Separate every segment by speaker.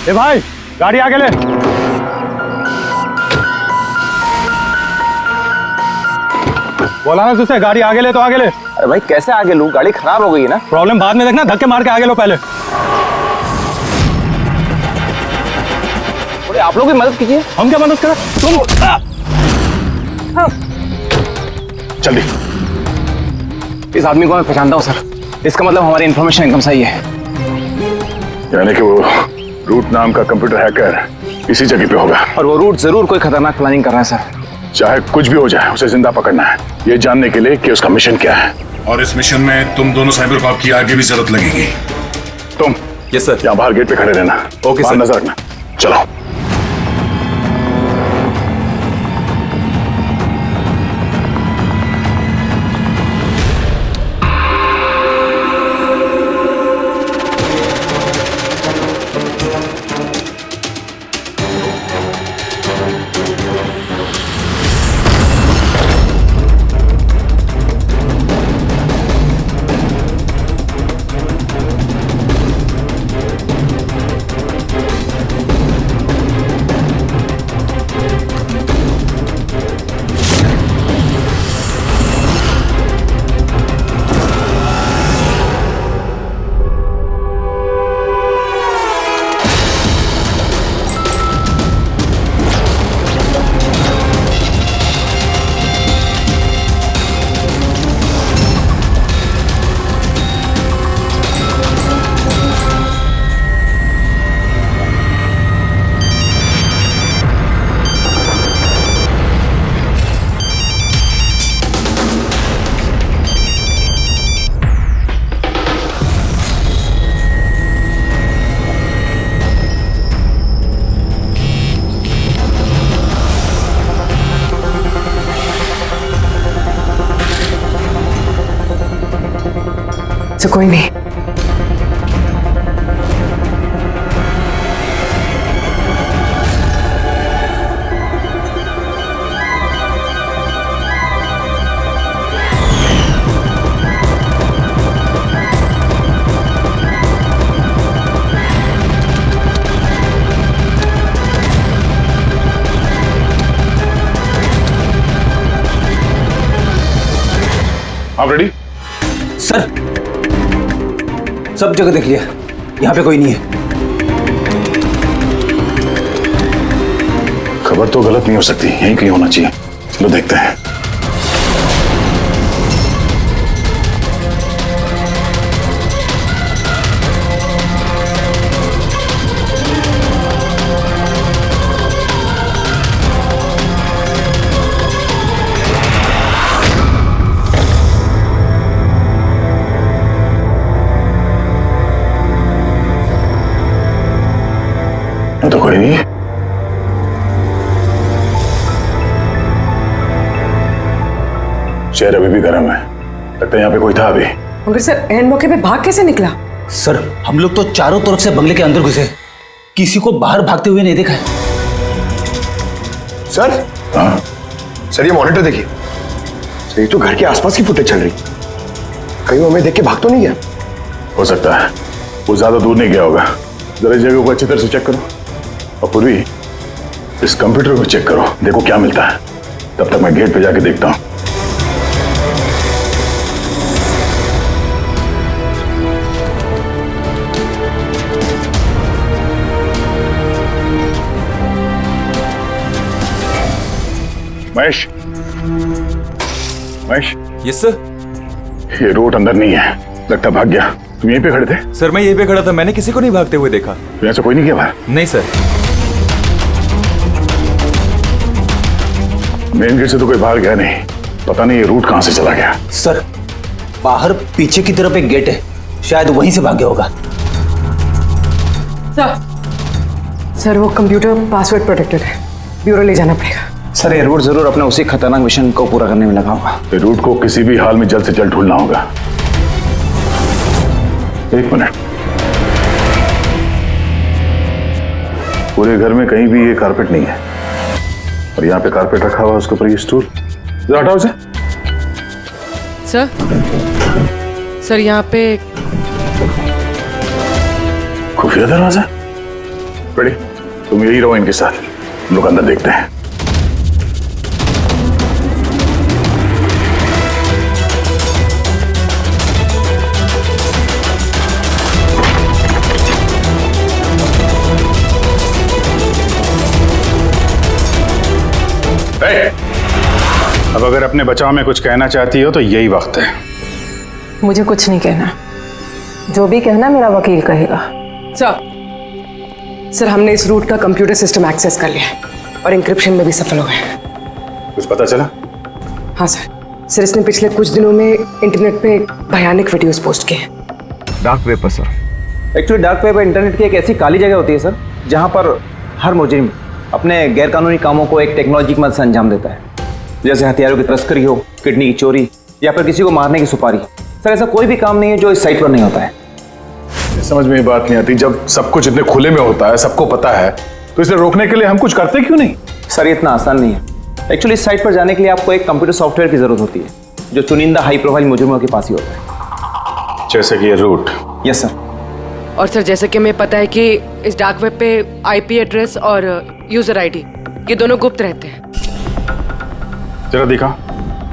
Speaker 1: ए भाई, गाड़ी आगे ले। बोला ना तुझसे, गाड़ी आगे ले तो आगे ले।
Speaker 2: अरे भाई कैसे आगे लूं, गाड़ी खराब हो गई है ना।
Speaker 1: प्रॉब्लम बाद में देखना, धक्के मार के आगे लो पहले।
Speaker 2: थोड़ी आप लोग भी मदद कीजिए।
Speaker 1: हम क्या मदद करें, तुम
Speaker 2: जल्दी। इस आदमी को मैं पहचानता हूँ सर, इसका मतलब हमारी इन्फॉर्मेशन एकदम सही है।
Speaker 3: यानी कि वो रूट नाम का कंप्यूटर हैकर इसी जगह पे होगा,
Speaker 2: और वो रूट जरूर कोई खतरनाक प्लानिंग कर रहा है सर।
Speaker 3: चाहे कुछ भी हो जाए उसे जिंदा पकड़ना है, ये जानने के लिए कि उसका मिशन क्या है।
Speaker 4: और इस मिशन में तुम दोनों साइबर कॉप की आगे भी जरूरत लगेगी।
Speaker 3: तुम
Speaker 2: यस सर।
Speaker 3: यहाँ बाहर गेट पे खड़े रहना।
Speaker 2: Okay sir.
Speaker 3: नजर रखना। चलो।
Speaker 5: तो कोई नहीं।
Speaker 3: आप रेडी?
Speaker 2: सर सब जगह देख लिया, यहाँ पे कोई नहीं है।
Speaker 3: खबर तो गलत नहीं हो सकती, यहीं कहीं होना चाहिए। चलो देखते हैं। तो कोई नहीं। शहर अभी भी गर्म है, लगता है यहाँ पे कोई था अभी।
Speaker 5: मगर सर एंड मौके पे भाग कैसे निकला?
Speaker 6: सर हम लोग तो चारों तरफ से बंगले के अंदर घुसे, किसी को बाहर भागते हुए नहीं देखा है।
Speaker 7: सर
Speaker 3: हाँ?
Speaker 7: सर ये मॉनिटर देखिए सर, ये तो घर के आसपास की फुटेज चल रही, कहीं वो हमें देख के भाग तो नहीं गया?
Speaker 3: हो सकता है, वो ज्यादा दूर नहीं गया होगा। जरा जगह को अच्छी तरह से चेक करो, और पूर्वी इस कंप्यूटर को चेक करो, देखो क्या मिलता है। तब तक मैं गेट पे जाके देखता हूँ। महेश, महेश।
Speaker 8: Yes sir.
Speaker 3: ये रोड अंदर नहीं है, लगता भाग गया। तुम यहीं पे खड़े थे?
Speaker 8: सर मैं यहीं पे खड़ा था, मैंने किसी को नहीं भागते हुए देखा।
Speaker 3: तो ऐसा कोई नहीं किया बाहर?
Speaker 8: नहीं सर।
Speaker 3: मेन गेट से तो कोई बाहर गया नहीं, पता नहीं ये रूट कहां से चला गया।
Speaker 6: सर बाहर पीछे की तरफ एक गेट है, शायद वहीं से भाग गया होगा।
Speaker 5: सर वो कंप्यूटर पासवर्ड प्रोटेक्टेड है, ब्यूरो ले जाना पड़ेगा।
Speaker 2: सर ये रूट जरूर अपने उसी खतरनाक मिशन को पूरा करने में लगा होगा।
Speaker 3: ये रूट को किसी भी हाल में जल्द से जल्द ढूंढना होगा। एक मिनट, पूरे घर में कहीं भी ये कारपेट नहीं है, और यहाँ पे कारपेट रखा हुआ है, उसके ऊपर ये स्टूल। जरा हटाओ इसे।
Speaker 5: सर यहाँ पे
Speaker 3: खुफिया दरवाजा। बड़ी तुम यही रहो इनके साथ, हम लोग अंदर देखते हैं।
Speaker 1: अब अगर अपने बचाव में कुछ कहना चाहती हो तो यही वक्त है।
Speaker 5: मुझे कुछ नहीं कहना,
Speaker 9: जो भी कहना मेरा वकील कहेगा।
Speaker 5: सर हमने इस रूट का कंप्यूटर सिस्टम एक्सेस कर लिया है और इंक्रिप्शन में भी सफल हो गए।
Speaker 1: कुछ पता चला?
Speaker 5: हाँ सर इसने पिछले कुछ दिनों में इंटरनेट पे भयानक वीडियोस पोस्ट किए हैं।
Speaker 2: डार्क वेब पर sir. Actually dark web internet की एक ऐसी काली जगह होती है सर, जहाँ पर हर मुजरिम अपने गैरकानूनी कामों को एक टेक्नोलॉजी की मदद से अंजाम देता है, जैसे हथियारों की तस्करी हो, किडनी की चोरी या फिर किसी को मारने की सुपारी। सर ऐसा कोई भी काम नहीं है जो इस साइट पर नहीं होता है।
Speaker 3: समझ में ये बात नहीं आती, जब सब कुछ इतने खुले में होता है, सबको पता है, तो इसे रोकने के लिए हम कुछ करते क्यों नहीं?
Speaker 2: सर ये इतना आसान नहीं है। एक्चुअली इस साइट पर जाने के लिए आपको एक कंप्यूटर सॉफ्टवेयर की जरूरत होती है, जो चुनिंदा हाई प्रोफाइल मुजरिमों के पास ही होता है।
Speaker 1: जैसे कि ये रूट।
Speaker 2: Yes sir.
Speaker 5: और सर जैसे कि हमें पता है कि इस डार्क वेब पे IP एड्रेस और यूजर ID ये दोनों गुप्त रहते हैं।
Speaker 1: जरा दिखा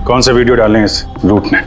Speaker 1: कौन सा वीडियो डाले हैं इस रूट ने।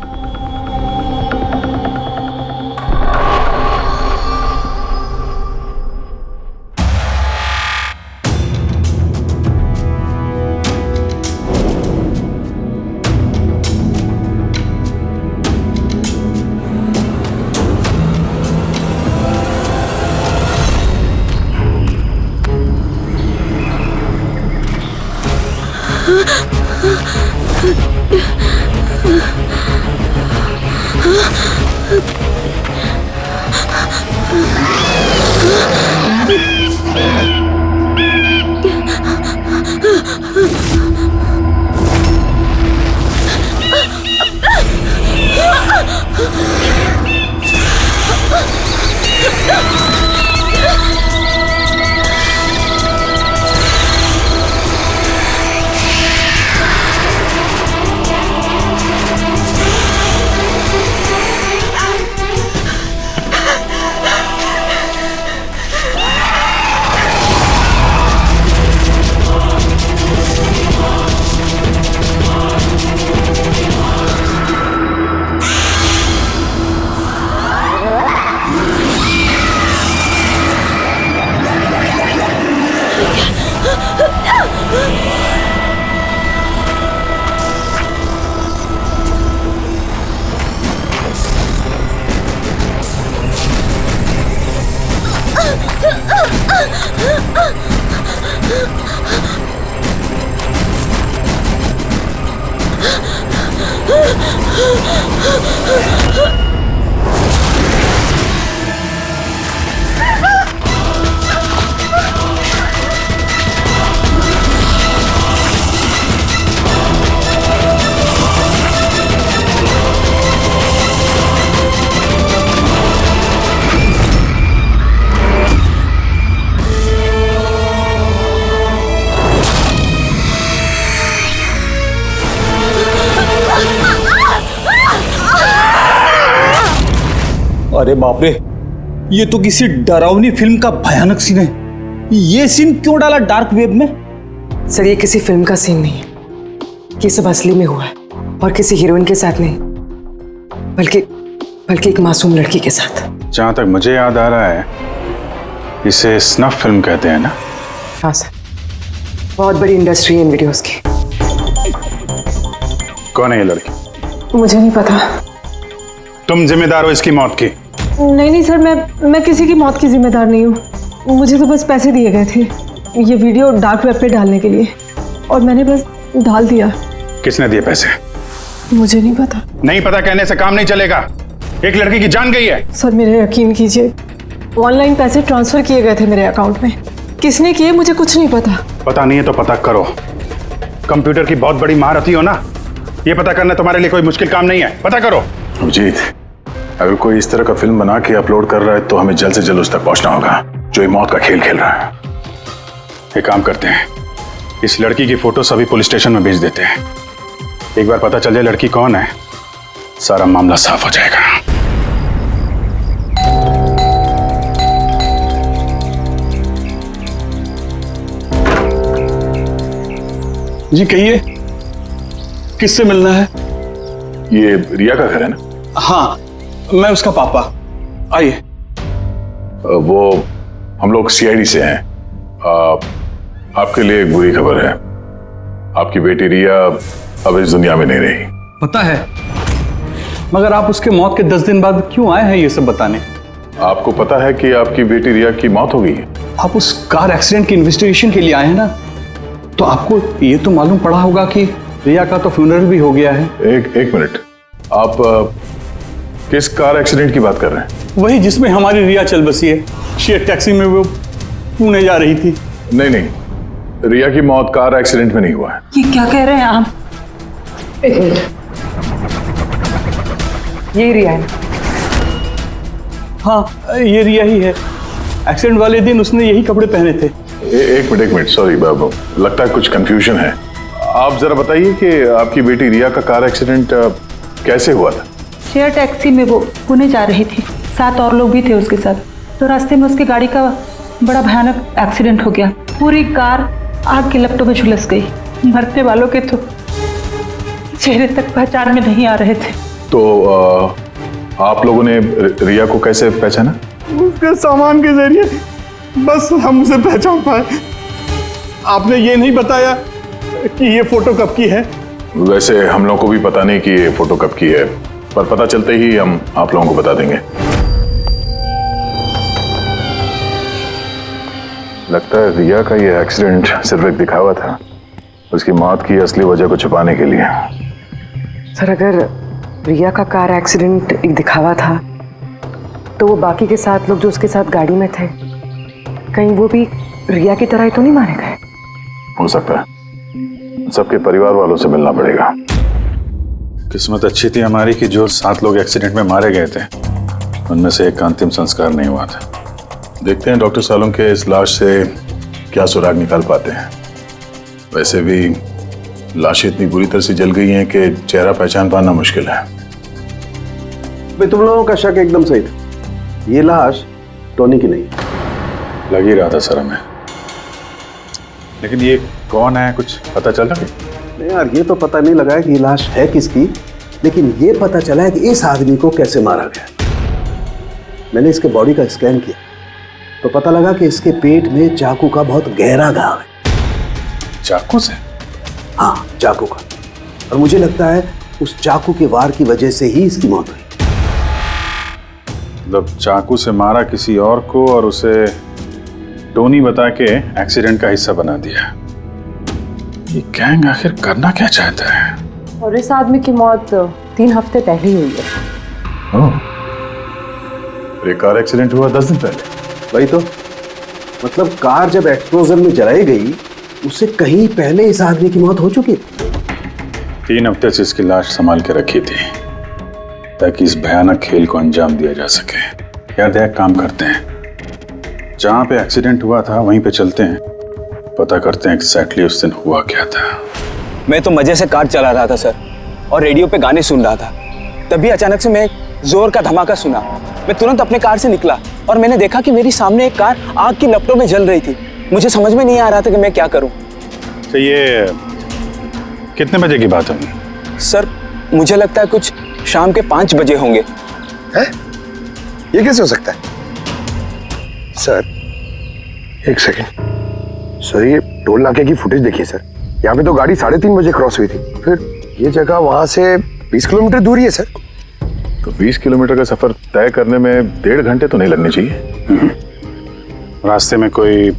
Speaker 6: अरे बाप रे, ये तो किसी डरावनी फिल्म का भयानक सीन है। ये सीन क्यों डाला डार्क वेब में?
Speaker 5: सर ये किसी फिल्म का सीन नहीं है, ये सब असली में हुआ है और किसी हीरोइन के साथ नहीं, बल्कि एक मासूम लड़की के साथ।
Speaker 1: जहां तक मुझे याद आ रहा है इसे स्नफ फिल्म कहते हैं ना?
Speaker 5: हाँ सर, बहुत बड़ी इंडस्ट्री है इन वीडियोस की।
Speaker 1: कौन है ये लड़की?
Speaker 9: मुझे नहीं पता।
Speaker 1: तुम जिम्मेदार हो इसकी मौत की?
Speaker 9: नहीं सर, मैं किसी की मौत की जिम्मेदार नहीं हूँ। मुझे तो बस पैसे दिए गए थे ये वीडियो डार्क वेब पे डालने के लिए, और मैंने बस डाल दिया।
Speaker 1: किसने दिए पैसे?
Speaker 9: मुझे नहीं पता।
Speaker 1: नहीं पता कहने से काम नहीं चलेगा। एक लड़की की जान गई है।
Speaker 9: सर मेरे यकीन कीजिए, ऑनलाइन पैसे ट्रांसफर किए गए थे मेरे अकाउंट में। किसने किए मुझे कुछ नहीं पता।
Speaker 1: पता नहीं है तो पता करो। कंप्यूटर की बहुत बड़ी महारथी हो ना, ये पता करना तुम्हारे लिए कोई मुश्किल काम नहीं है। पता करो।
Speaker 3: अभिजीत, अगर कोई इस तरह का फिल्म बना के अपलोड कर रहा है तो हमें जल्द से जल्द उस तक पहुंचना होगा जो ये मौत का खेल खेल रहा है। एक काम करते हैं, इस लड़की की फोटो सभी पुलिस स्टेशन में भेज देते हैं। एक बार पता चल जाए लड़की कौन है, सारा मामला साफ हो जाएगा।
Speaker 6: जी कहिए, किससे मिलना है?
Speaker 3: ये रिया का घर है ना?
Speaker 6: हाँ, मैं उसका पापा। आइए।
Speaker 3: वो हम लोग सीआईडी से हैं। आपके लिए एक बुरी खबर है। आपकी बेटी रिया अब इस दुनिया में नहीं रही।
Speaker 6: पता है, मगर आप उसके मौत के 10 दिन बाद क्यों आए हैं ये सब बताने?
Speaker 3: आपको पता है कि आपकी बेटी रिया की मौत हो गई है?
Speaker 6: आप उस कार एक्सीडेंट की इन्वेस्टिगेशन के लिए आए हैं ना, तो आपको ये तो मालूम पड़ा होगा कि रिया का तो फ्यूनरल भी हो गया है।
Speaker 3: एक मिनट, आप किस कार एक्सीडेंट की बात कर रहे हैं?
Speaker 6: वही जिसमें हमारी रिया चल बसी है। शेयर टैक्सी में वो पुणे जा रही थी।
Speaker 3: नहीं, रिया की मौत कार एक्सीडेंट में नहीं हुआ है।
Speaker 9: ये क्या कह रहे हैं आप?
Speaker 5: एक मिनट, यही रिया है।
Speaker 6: हाँ, ये रिया ही है। एक्सीडेंट वाले दिन उसने यही कपड़े पहने थे।
Speaker 3: एक मिनट, सॉरी बाबू, लगता है कुछ कंफ्यूजन है। आप जरा बताइए कि आपकी बेटी रिया का कार एक्सीडेंट कैसे हुआ था?
Speaker 10: शेयर टैक्सी में वो पुणे जा रही थी, 7 और लोग भी थे उसके साथ। तो रास्ते में उसकी गाड़ी का बड़ा भयानक एक्सीडेंट हो गया। पूरी कार आग की लपटों में झुलस गई। मरने वालों के तो चेहरे तक पहचान में नहीं आ रहे थे।
Speaker 3: तो आप लोगों ने रिया को कैसे पहचाना?
Speaker 6: उसके सामान के जरिए बस हम उसे पहचान पाए। आपने ये नहीं बताया कि ये फोटो कब की है?
Speaker 3: वैसे हम लोगों को भी पता नहीं कि ये फोटो कब की है, पर पता चलते ही हम आप लोगों को बता देंगे। लगता है रिया का ये एक्सीडेंट सिर्फ एक दिखावा था, उसकी मौत की असली वजह को छुपाने के लिए।
Speaker 5: सर, अगर रिया का कार एक्सीडेंट एक दिखावा था, तो वो बाकी के 7 लोग जो उसके साथ गाड़ी में थे, कहीं वो भी रिया की तरह ही तो नहीं मारे गए?
Speaker 3: हो सकता है। सबके परिवार वालों से मिलना पड़ेगा।
Speaker 1: किस्मत अच्छी थी हमारी कि जो 7 लोग एक्सीडेंट में मारे गए थे, उनमें से एक का अंतिम संस्कार नहीं हुआ था।
Speaker 3: देखते हैं डॉक्टर सालों के इस लाश से क्या सुराग निकाल पाते हैं। वैसे भी लाशें इतनी बुरी तरह से जल गई हैं कि चेहरा पहचान पाना मुश्किल है।
Speaker 7: भाई तुम लोगों का शक एकदम सही था। ये लाश टोनी की नहीं है।
Speaker 1: लग ही रहा था सर हमें, लेकिन ये कौन है कुछ पता चला?
Speaker 7: नहीं यार, ये तो पता नहीं लगा है कि ये लाश है किसकी, लेकिन ये पता चला है कि इस आदमी को कैसे मारा गया। मैंने इसके बॉडी का स्कैन किया तो पता लगा कि इसके पेट में चाकू का बहुत गहरा घाव है।
Speaker 1: चाकू से?
Speaker 7: हाँ, चाकू का। और मुझे लगता है उस चाकू के वार की वजह से ही इसकी मौत हुई।
Speaker 1: मतलब चाकू से मारा किसी और को और उसे टोनी बता के एक्सीडेंट का हिस्सा बना दिया। ये गैंग आखिर करना क्या चाहता है?
Speaker 5: और इस आदमी की मौत 3 हफ्ते पहले ही हुई है।
Speaker 3: ये कार एक्सीडेंट हुआ 10 दिन पहले।
Speaker 7: वही तो, मतलब कार जब एक्सप्लोजन में जलाई गई उससे कहीं पहले इस आदमी की मौत हो चुकी थी।
Speaker 1: 3 हफ्ते से इसकी लाश संभाल के रखी थी ताकि इस भयानक खेल को अंजाम दिया जा सके। यार देख, काम करते हैं, जहां पे एक्सीडेंट हुआ था वहीं पे चलते हैं, पता करते हैं एग्जैक्टली उस दिन हुआ क्या था।
Speaker 6: मैं तो मजे से कार चला रहा था सर, और रेडियो पे गाने सुन रहा था। तभी अचानक से मैं एक जोर का धमाका सुना। मैं तुरंत अपने कार से निकला और मैंने देखा कि मेरी सामने एक कार आग की लपटों में जल रही थी। मुझे समझ में नहीं आ रहा था कि मैं क्या करूं।
Speaker 1: तो ये कितने बजे की बात होगी?
Speaker 6: सर, मुझे लगता है कुछ शाम के 5 बजे होंगे।
Speaker 7: है? ये कैसे हो सकता है? सर, एक सेकंड। सर, ये टोल नाके की फुटेज देखिए सर। यहाँ पे तो गाड़ी 3:30 बजे क्रॉस हुई थी। फिर ये जगह वहां से 20 किलोमीटर दूर ही है सर।
Speaker 3: तो 20 किलोमीटर का सफर तय करने में 1.5 घंटे तो नहीं लगने चाहिए।
Speaker 1: रास्ते में कोई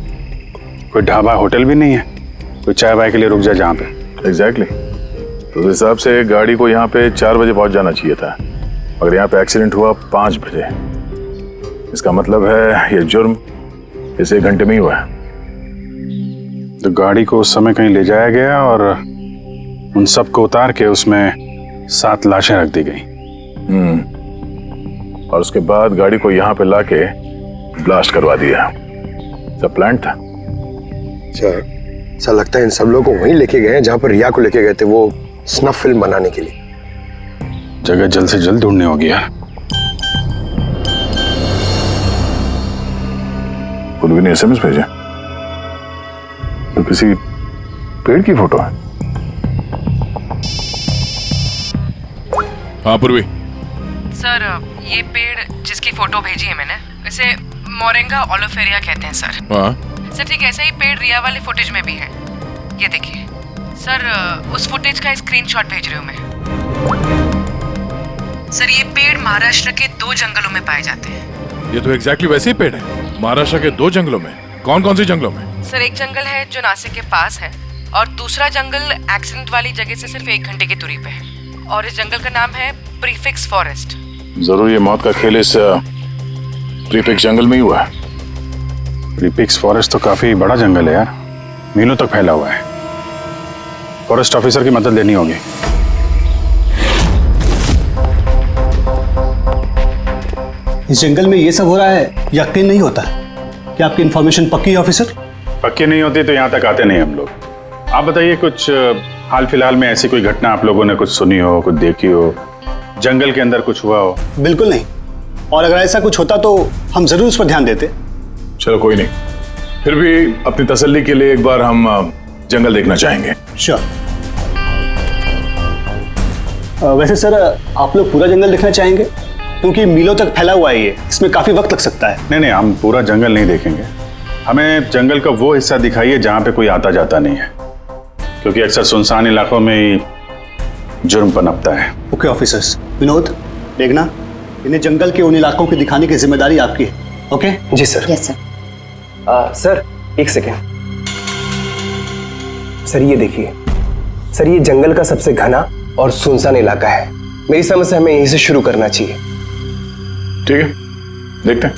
Speaker 1: ढाबा होटल भी नहीं है, कोई चाय वाय के लिए रुक जाए जहाँ पे।
Speaker 3: एग्जैक्टली। तो उस हिसाब से गाड़ी को यहाँ पे 4 बजे पहुंच जाना चाहिए था, मगर यहाँ पे एक्सीडेंट हुआ 5 बजे। इसका मतलब है ये जुर्म इस 1 घंटे में ही हुआ है।
Speaker 1: तो गाड़ी को उस समय कहीं ले जाया गया और उन सबको उतार के उसमें 7 लाशें रख दी गई।
Speaker 3: और उसके बाद गाड़ी को यहाँ पे लाके ब्लास्ट करवा दिया। सब प्लान था।
Speaker 7: सर, लगता है इन सब लोगों को वहीं लेके गए हैं जहां पर रिया को लेके गए थे, वो स्नफ फिल्म बनाने के लिए।
Speaker 1: जगह जल्द से जल्द ढूंढनी होगी यार।
Speaker 3: उन्होंने SMS भेजा तो किसी पेड़ की फोटो है।
Speaker 4: हाँ पूर्वी।
Speaker 5: सर ये पेड़ जिसकी फोटो भेजी है मैंने, इसे मोरिंगा ओलिफेरिया कहते हैं सर।
Speaker 4: हाँ
Speaker 5: सर ठीक ऐसा ही पेड़ रिया वाले फुटेज में भी है। ये देखिए सर, उस फुटेज का स्क्रीनशॉट भेज रही हूँ मैं। सर ये पेड़ महाराष्ट्र के 2 जंगलों में पाए जाते हैं।
Speaker 4: ये तो एग्जैक्टली वैसे ही पेड़ है, महाराष्ट्र के 2 जंगलों में। कौन कौन से जंगलों में?
Speaker 5: सर एक जंगल है जो नासिक के पास है, और दूसरा जंगल एक्सीडेंट वाली जगह से सिर्फ 1 घंटे की दूरी पे है, और इस जंगल का नाम है प्रीफिक्स फॉरेस्ट।
Speaker 3: जरूर ये मौत का खेल इस प्रीफिक्स जंगल में ही हुआ है।
Speaker 1: प्रीफिक्स फॉरेस्ट तो काफी बड़ा जंगल है यार, मीलों तक फैला हुआ है। फॉरेस्ट ऑफिसर की मदद लेनी होगी।
Speaker 6: इस जंगल में ये सब हो रहा है, यकीन नहीं होता। क्या आपकी इन्फॉर्मेशन पक्की है ऑफिसर?
Speaker 1: पक्की नहीं होती तो यहाँ तक आते नहीं हम लोग। आप बताइए कुछ हाल फिलहाल में ऐसी कोई घटना आप लोगों ने कुछ सुनी हो, कुछ देखी हो, जंगल के अंदर कुछ हुआ हो?
Speaker 6: बिल्कुल नहीं, और अगर ऐसा कुछ होता तो हम जरूर उस पर ध्यान देते।
Speaker 3: चलो कोई नहीं, फिर भी अपनी तसल्ली के लिए एक बार हम जंगल देखना चाहेंगे।
Speaker 6: श्योर। वैसे सर आप लोग पूरा जंगल देखना चाहेंगे? क्योंकि मीलों तक फैला हुआ है ये, इसमें काफी वक्त लग सकता है।
Speaker 1: नहीं, हम पूरा जंगल नहीं देखेंगे। हमें जंगल का वो हिस्सा दिखाइए जहाँ पे कोई आता जाता नहीं है, क्योंकि अक्सर सुनसान इलाकों में ही जुर्म पनपता है।
Speaker 6: Okay officers. विनोद, देखना, इन्हें जंगल के उन इलाकों की दिखाने की जिम्मेदारी आपकी है। ओके? जी सर।
Speaker 11: Yes sir.
Speaker 6: सर एक सेकेंड। सर ये देखिए, सर ये जंगल का सबसे घना और सुनसान इलाका है। मेरी समझ से हमें यहीं से शुरू करना चाहिए।
Speaker 3: ठीक है, देखते हैं।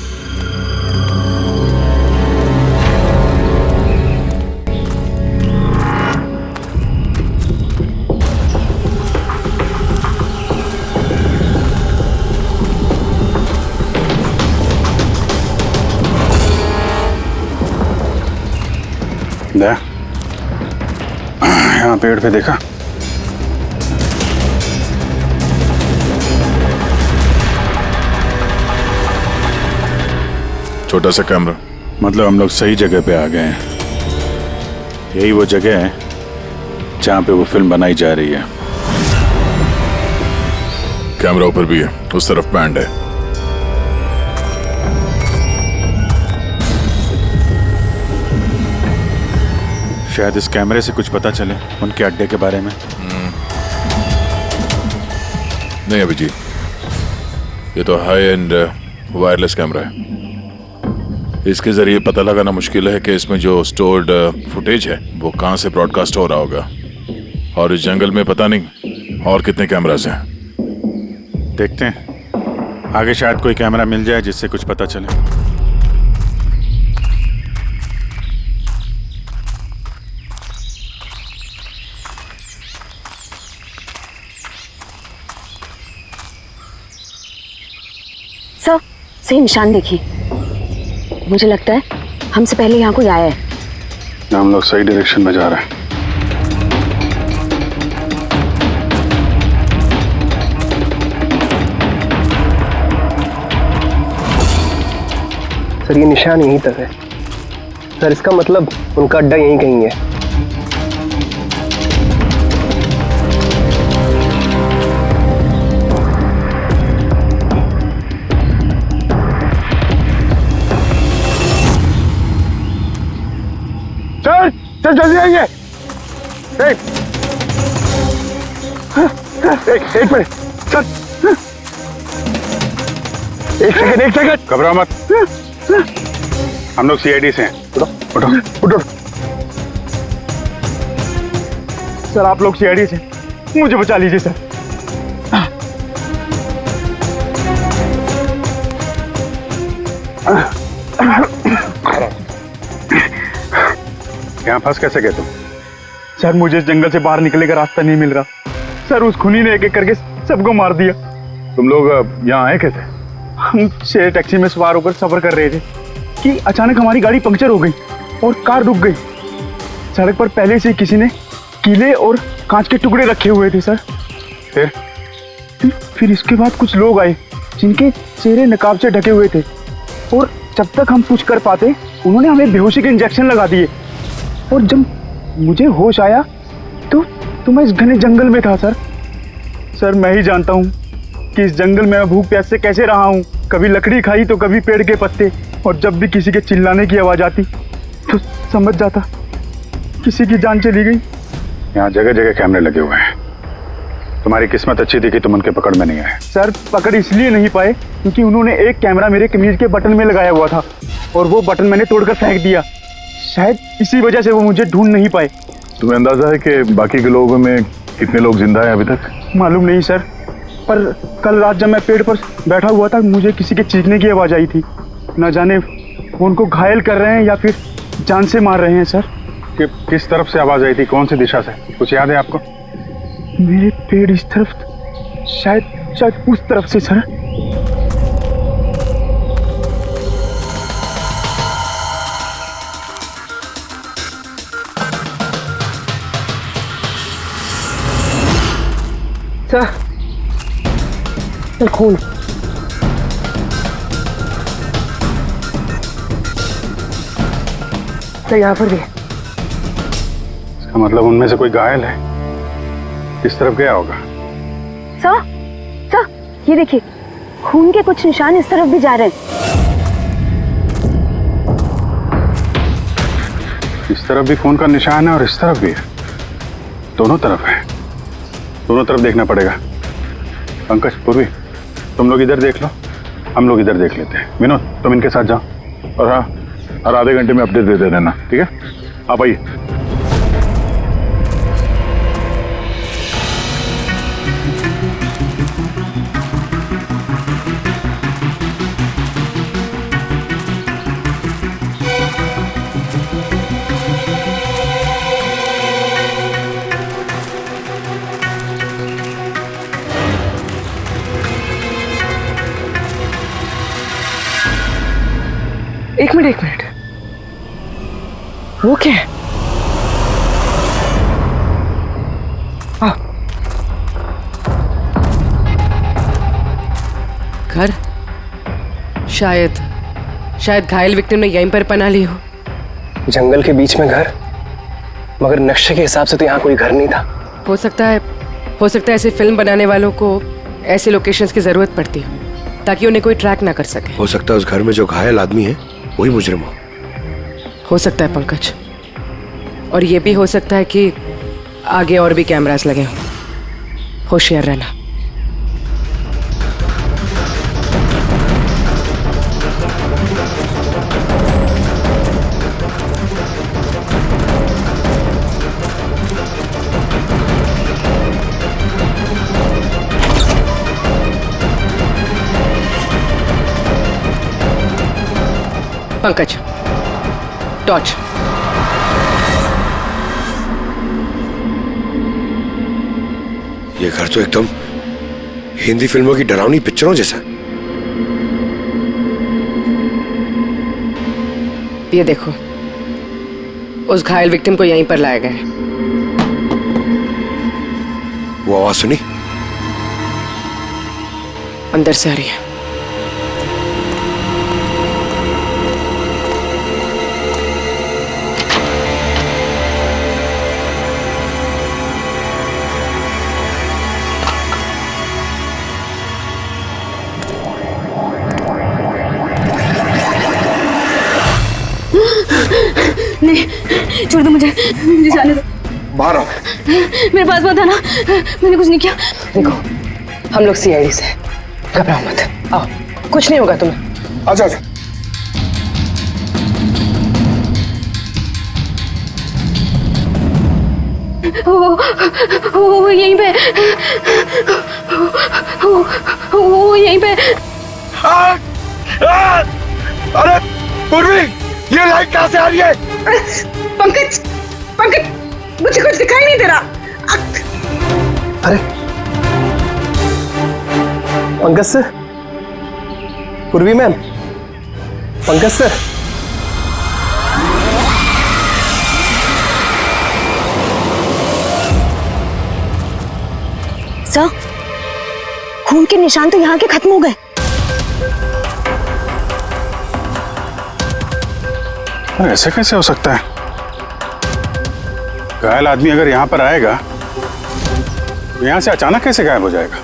Speaker 1: यहाँ पेड़ पे देखा?
Speaker 3: छोटा सा कैमरा।
Speaker 1: मतलब हम लोग सही जगह पे आ गए हैं। यही वो जगह है जहाँ पे वो फिल्म बनाई जा रही है।
Speaker 3: कैमरा ऊपर भी है, उस तरफ बैंड है।
Speaker 1: शायद इस कैमरे से कुछ पता चले उनके अड्डे के बारे में।
Speaker 3: नहीं अभिजीत, ये तो हाई एंड वायरलेस कैमरा है। इसके जरिए पता लगाना मुश्किल है कि इसमें जो स्टोर्ड फुटेज है वो कहाँ से ब्रॉडकास्ट हो रहा होगा, और इस जंगल में पता नहीं और कितने कैमरास हैं।
Speaker 1: देखते हैं, आगे शायद कोई कैमरा मिल जाए जिससे कुछ पता चले।
Speaker 11: सर सही निशान देखिए, मुझे लगता है हमसे पहले यहाँ कोई आया है।
Speaker 1: हम लोग सही डायरेक्शन में जा रहे हैं।
Speaker 6: सर ये निशान यहीं तक है। सर इसका मतलब उनका अड्डा यहीं कहीं है।
Speaker 7: चल जल्दी आइए। एक मिनट, चल। एक सेकंड।
Speaker 1: घबराओ मत, हम लोग सीआईडी से हैं।
Speaker 7: उठो उठो।
Speaker 2: सर आप लोग सीआईडी से, मुझे बचा लीजिए सर।
Speaker 1: यहाँ फंस कैसे गए तुम?
Speaker 2: सर मुझे इस जंगल से बाहर निकलने का रास्ता नहीं मिल रहा। सर उस खूनी ने एक एक करके सबको मार दिया।
Speaker 1: तुम लोग यहाँ आए कैसे?
Speaker 2: हम शेयर टैक्सी में सवार होकर सफर कर रहे थे कि अचानक हमारी गाड़ी पंक्चर हो गई और कार रुक गई। सड़क पर पहले से किसी ने कीले और कांच के टुकड़े रखे हुए थे सर। फिर इसके बाद कुछ लोग आए जिनके चेहरे नकाब से ढके हुए थे, और जब तक हम कुछ कर पाते उन्होंने हमें बेहोशी के इंजेक्शन लगा दिए। और जब मुझे होश आया तो मैं इस घने जंगल में था सर। सर मैं ही जानता हूँ
Speaker 12: कि इस जंगल में मैं भूख प्यास से कैसे रहा हूँ। कभी लकड़ी खाई तो कभी पेड़ के पत्ते, और जब भी किसी के चिल्लाने की आवाज आती तो समझ जाता किसी की जान चली गई।
Speaker 1: यहाँ जगह जगह कैमरे लगे हुए हैं। तुम्हारी किस्मत अच्छी थी कि तुम उनके पकड़ में नहीं आए।
Speaker 12: सर पकड़ इसलिए नहीं पाए क्योंकि उन्होंने एक कैमरा मेरे कमीज के बटन में लगाया हुआ था और वो बटन मैंने तोड़कर फेंक दिया। शायद इसी वजह से वो मुझे ढूंढ नहीं पाए।
Speaker 3: तुम्हें अंदाजा है कि बाकी के लोगों में कितने लोग जिंदा हैं अभी तक?
Speaker 12: मालूम नहीं सर, पर कल रात जब मैं पेड़ पर बैठा हुआ था मुझे किसी के चीखने की आवाज आई थी। न जाने वो उनको घायल कर रहे हैं या फिर जान से मार रहे हैं सर।
Speaker 1: किस तरफ से आवाज आई थी, कौन सी दिशा से, कुछ याद है आपको?
Speaker 12: मेरे पेड़ इस तरफ, शायद उस तरफ से सर।
Speaker 5: सर खून। सर यहाँ पर भी है।
Speaker 1: इसका मतलब उनमें से कोई घायल है। किस तरफ गया होगा?
Speaker 11: सर ये देखिए, खून के कुछ निशान इस तरफ भी जा रहे हैं।
Speaker 1: इस तरफ भी खून का निशान है और इस तरफ भी है। दोनों तरफ है। दोनों तरफ देखना पड़ेगा। पंकज, पूर्वी, तुम लोग इधर देख लो, हम लोग इधर देख लेते हैं। विनोद, तुम इनके साथ जाओ और हाँ, हर आधे घंटे में अपडेट दे देना, ठीक है? आप आइए।
Speaker 5: एक मिनट, वो क्या है?
Speaker 13: घर, शायद घायल विक्टिम ने यहीं पर पनाह ली हो।
Speaker 6: जंगल के बीच में घर, मगर नक्शे के हिसाब से तो यहाँ कोई घर नहीं था।
Speaker 13: हो सकता है ऐसे फिल्म बनाने वालों को ऐसे लोकेशंस की जरूरत पड़ती हो ताकि उन्हें कोई ट्रैक ना कर सके।
Speaker 7: हो सकता है उस घर में जो घायल आदमी है वही मुजरिम
Speaker 13: हो सकता है पंकज, और ये भी हो सकता है कि आगे और भी कैमरास लगे हों। होशियार रहना। पंकज, टॉर्च।
Speaker 7: ये घर तो एकदम हिंदी फिल्मों की डरावनी पिक्चरों जैसा।
Speaker 13: ये देखो, उस घायल विक्टिम को यहीं पर लाया गया है।
Speaker 7: वो आवाज सुनी?
Speaker 13: अंदर से आ रही है।
Speaker 11: नहीं, छोड़ दो मुझे जाने दो।
Speaker 7: बाहर आओ।
Speaker 11: मेरे पास मत आना, मैंने कुछ नहीं किया।
Speaker 13: देखो, हम लोग सीआईडी से, घबराओ मत। आओ, कुछ नहीं होगा तुम्हें।
Speaker 7: आजा आजा।
Speaker 11: वो यहीं पे, वो यहीं पे।
Speaker 7: अरे पूर्वी, ये लाइट कहाँ से आ रही है?
Speaker 5: पंकज, मुझे कुछ दिखाई नहीं दे रहा।
Speaker 6: अरे पंकज सर, पूर्वी मैम, पंकज सर।
Speaker 11: सर, खून के निशान तो यहाँ के खत्म हो गए।
Speaker 1: ऐसे कैसे हो सकता है? घायल आदमी अगर यहाँ पर आएगा तो यहाँ से अचानक कैसे गायब हो जाएगा?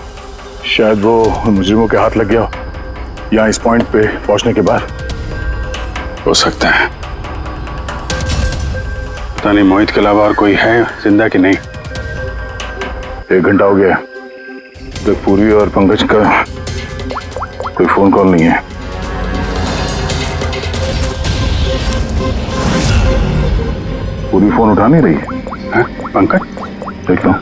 Speaker 3: शायद वो मुजरिमों के हाथ लग गया हो, या इस पॉइंट पे पहुंचने के बाद।
Speaker 1: हो सकता है। पता नहीं मोहित के अलावा और कोई है जिंदा कि नहीं।
Speaker 3: 1 घंटा हो गया तो पूर्वी और पंकज का कोई फोन कॉल नहीं है। पूरी फोन उठा नहीं रही है।
Speaker 1: पंकज
Speaker 3: देख लो।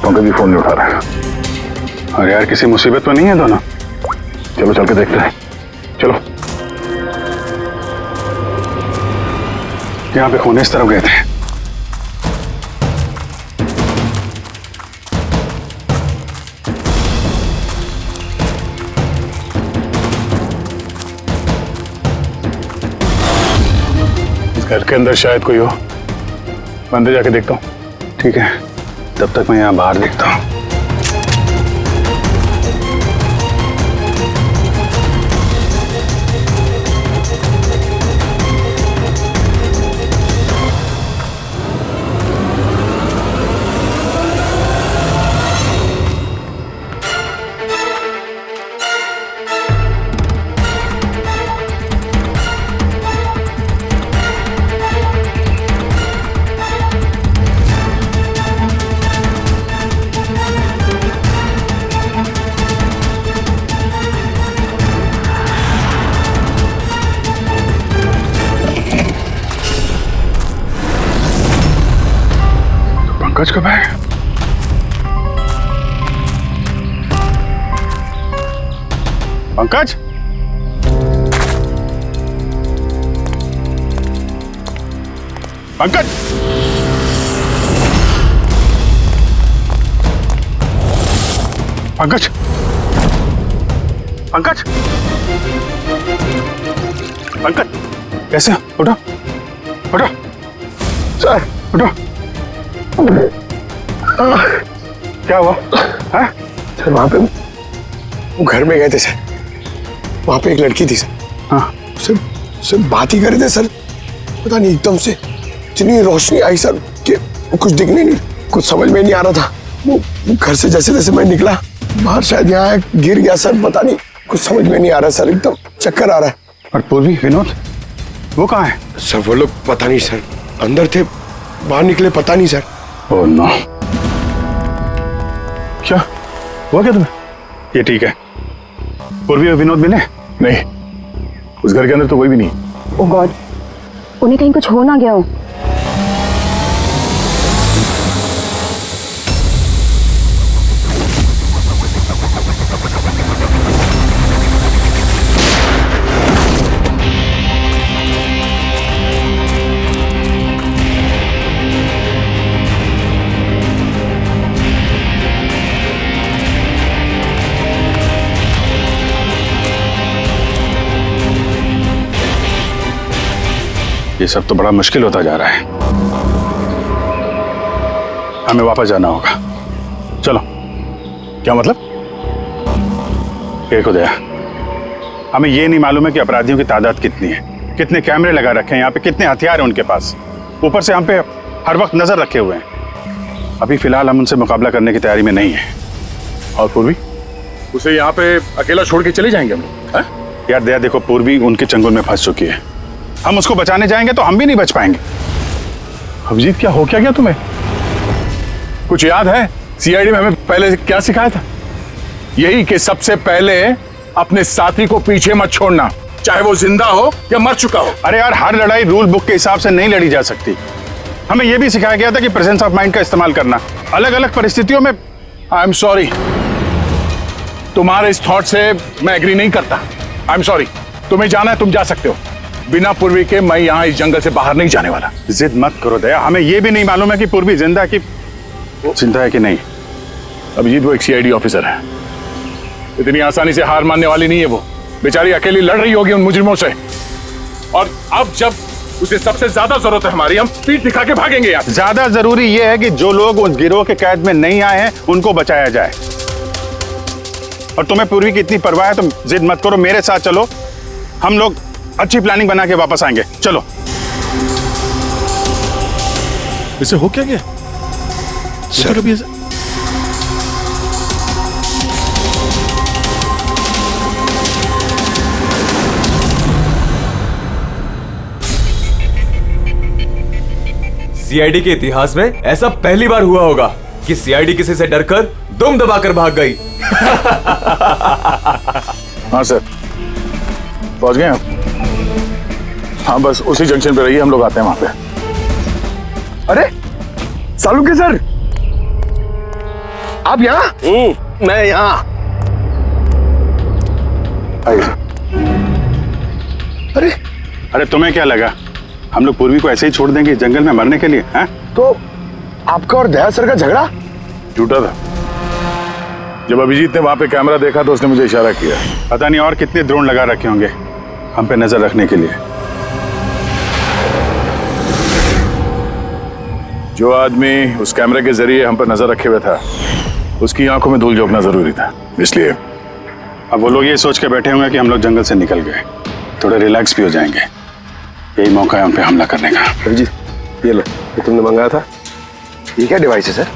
Speaker 3: पंकज भी फोन नहीं उठा रहा है।
Speaker 1: और यार किसी मुसीबत में नहीं है दोनों?
Speaker 3: चलो चल के देखते हैं। चलो।
Speaker 1: यहाँ पे खून इस तरफ गए थे।
Speaker 3: घर के अंदर शायद कोई हो। मैं अंदर जाके देखता हूँ।
Speaker 1: ठीक है, तब तक मैं यहाँ बाहर देखता हूँ।
Speaker 3: पंकज कब है?
Speaker 1: पंकज, पंकज, पंकज, पंकज, पंकज, कैसे? उठो, उठो,
Speaker 7: सर
Speaker 1: उठो। क्या हुआ? हाँ?
Speaker 7: सर वहाँ पे वो घर में गए थे सर। वहाँ पे एक लड़की थी सर।
Speaker 1: हाँ।
Speaker 7: सर बात ही कर रहे थे सर। पता नहीं एकदम से इतनी रोशनी आई सर कि कुछ दिखने नहीं, कुछ समझ में नहीं आ रहा था। वो घर से जैसे जैसे मैं निकला बाहर, शायद यहाँ गिर गया सर। पता नहीं, कुछ समझ में नहीं आ रहा सर, एकदम चक्कर आ रहा है।
Speaker 1: और पूर्वी, विनोद, वो कहाँ है?
Speaker 7: सर वो लोग पता नहीं सर, अंदर थे, बाहर निकले पता नहीं सर।
Speaker 1: Oh no.
Speaker 3: क्या हुआ क्या तुम्हें?
Speaker 1: ये ठीक है। पूर्वी और विनोद मिले?
Speaker 3: नहीं, उस घर के अंदर तो कोई भी नहीं।
Speaker 11: ओह गॉड, उन्हें कहीं कुछ हो ना गया हो।
Speaker 1: ये सब तो बड़ा मुश्किल होता जा रहा है। हमें वापस जाना होगा। चलो।
Speaker 3: क्या मतलब?
Speaker 1: देखो दया, हमें ये नहीं मालूम है कि अपराधियों की तादाद कितनी है, कितने कैमरे लगा रखे हैं यहाँ पे, कितने हथियार हैं उनके पास। ऊपर से हम पे हर वक्त नजर रखे हुए हैं। अभी फिलहाल हम उनसे मुकाबला करने की तैयारी में नहीं है।
Speaker 3: और पूर्वी, उसे यहाँ पे अकेला छोड़ के चले जाएंगे हम लोग?
Speaker 1: यार दया देखो, पूर्वी उनके चंगुल में फंस चुकी है। हम उसको बचाने जाएंगे तो हम भी नहीं बच पाएंगे।
Speaker 3: अभिजीत, क्या हो क्या गया तुम्हें? कुछ याद है सीआईडी में हमें पहले क्या सिखाया था? यही कि सबसे पहले अपने साथी को पीछे मत छोड़ना, चाहे वो जिंदा हो या मर चुका हो।
Speaker 1: अरे यार, हर लड़ाई रूल बुक के हिसाब से नहीं लड़ी जा सकती। हमें यह भी सिखाया गया था कि प्रेजेंस ऑफ माइंड का इस्तेमाल करना अलग अलग परिस्थितियों में।
Speaker 3: आई एम सॉरी, तुम्हारे इस थॉट से मैं एग्री नहीं करता। I am sorry. तुम्हें जाना है तुम जा सकते हो, बिना पूर्वी के मैं यहाँ इस जंगल से बाहर नहीं जाने वाला।
Speaker 1: जिद मत करो दया, हमें यह भी नहीं मालूम है कि पूर्वी जिंदा है कि नहीं।
Speaker 3: अभिजीत, वो एक सीआईडी ऑफिसर है, इतनी आसानी से हार मानने वाली नहीं है। वो बेचारी अकेली लड़ रही होगी उन मुजरिमों से, और अब जब उसे सबसे ज्यादा जरूरत है हमारी, हम पीठ दिखा के भागेंगे यार।
Speaker 1: ज्यादा जरूरी यह है कि जो लोग उस गिरोह के कैद में नहीं आए हैं उनको बचाया जाए। और तुम्हें पूर्वी की इतनी परवाह है तो जिद मत करो, मेरे साथ चलो। हम लोग अच्छी प्लानिंग बना के वापस आएंगे। चलो।
Speaker 3: इसे हो क्या गया?
Speaker 7: सर अभी
Speaker 8: सीआईडी के इतिहास में ऐसा पहली बार हुआ होगा कि सीआईडी किसी से डरकर दुम दबाकर भाग गई।
Speaker 3: हाँ सर, पहुंच गए आप? हाँ बस उसी जंक्शन पे रहिए, हम लोग आते हैं वहां पे।
Speaker 7: अरे सालुके सर, आप यहाँ?
Speaker 3: मैं यहाँ। आइए।
Speaker 7: अरे
Speaker 3: अरे तुम्हें क्या लगा हम लोग पूर्वी को ऐसे ही छोड़ देंगे जंगल में मरने के लिए? हैं?
Speaker 7: तो आपका और दया सर का झगड़ा
Speaker 3: झूठा था। जब अभिजीत ने वहां पे कैमरा देखा तो उसने मुझे इशारा किया। पता नहीं और कितने ड्रोन लगा रखे होंगे हम पे नजर रखने के लिए। जो आदमी उस कैमरे के जरिए हम पर नजर रखे हुए था उसकी आंखों में धूल झोंकना जरूरी था, इसलिए अब वो लोग ये सोच के बैठे होंगे कि हम लोग जंगल से निकल गए, थोड़े रिलैक्स भी हो जाएंगे। यही मौका है उन पे हमला करने का।
Speaker 7: अभिजीत ये लो, ये तुमने मंगाया था। ये क्या डिवाइस है सर?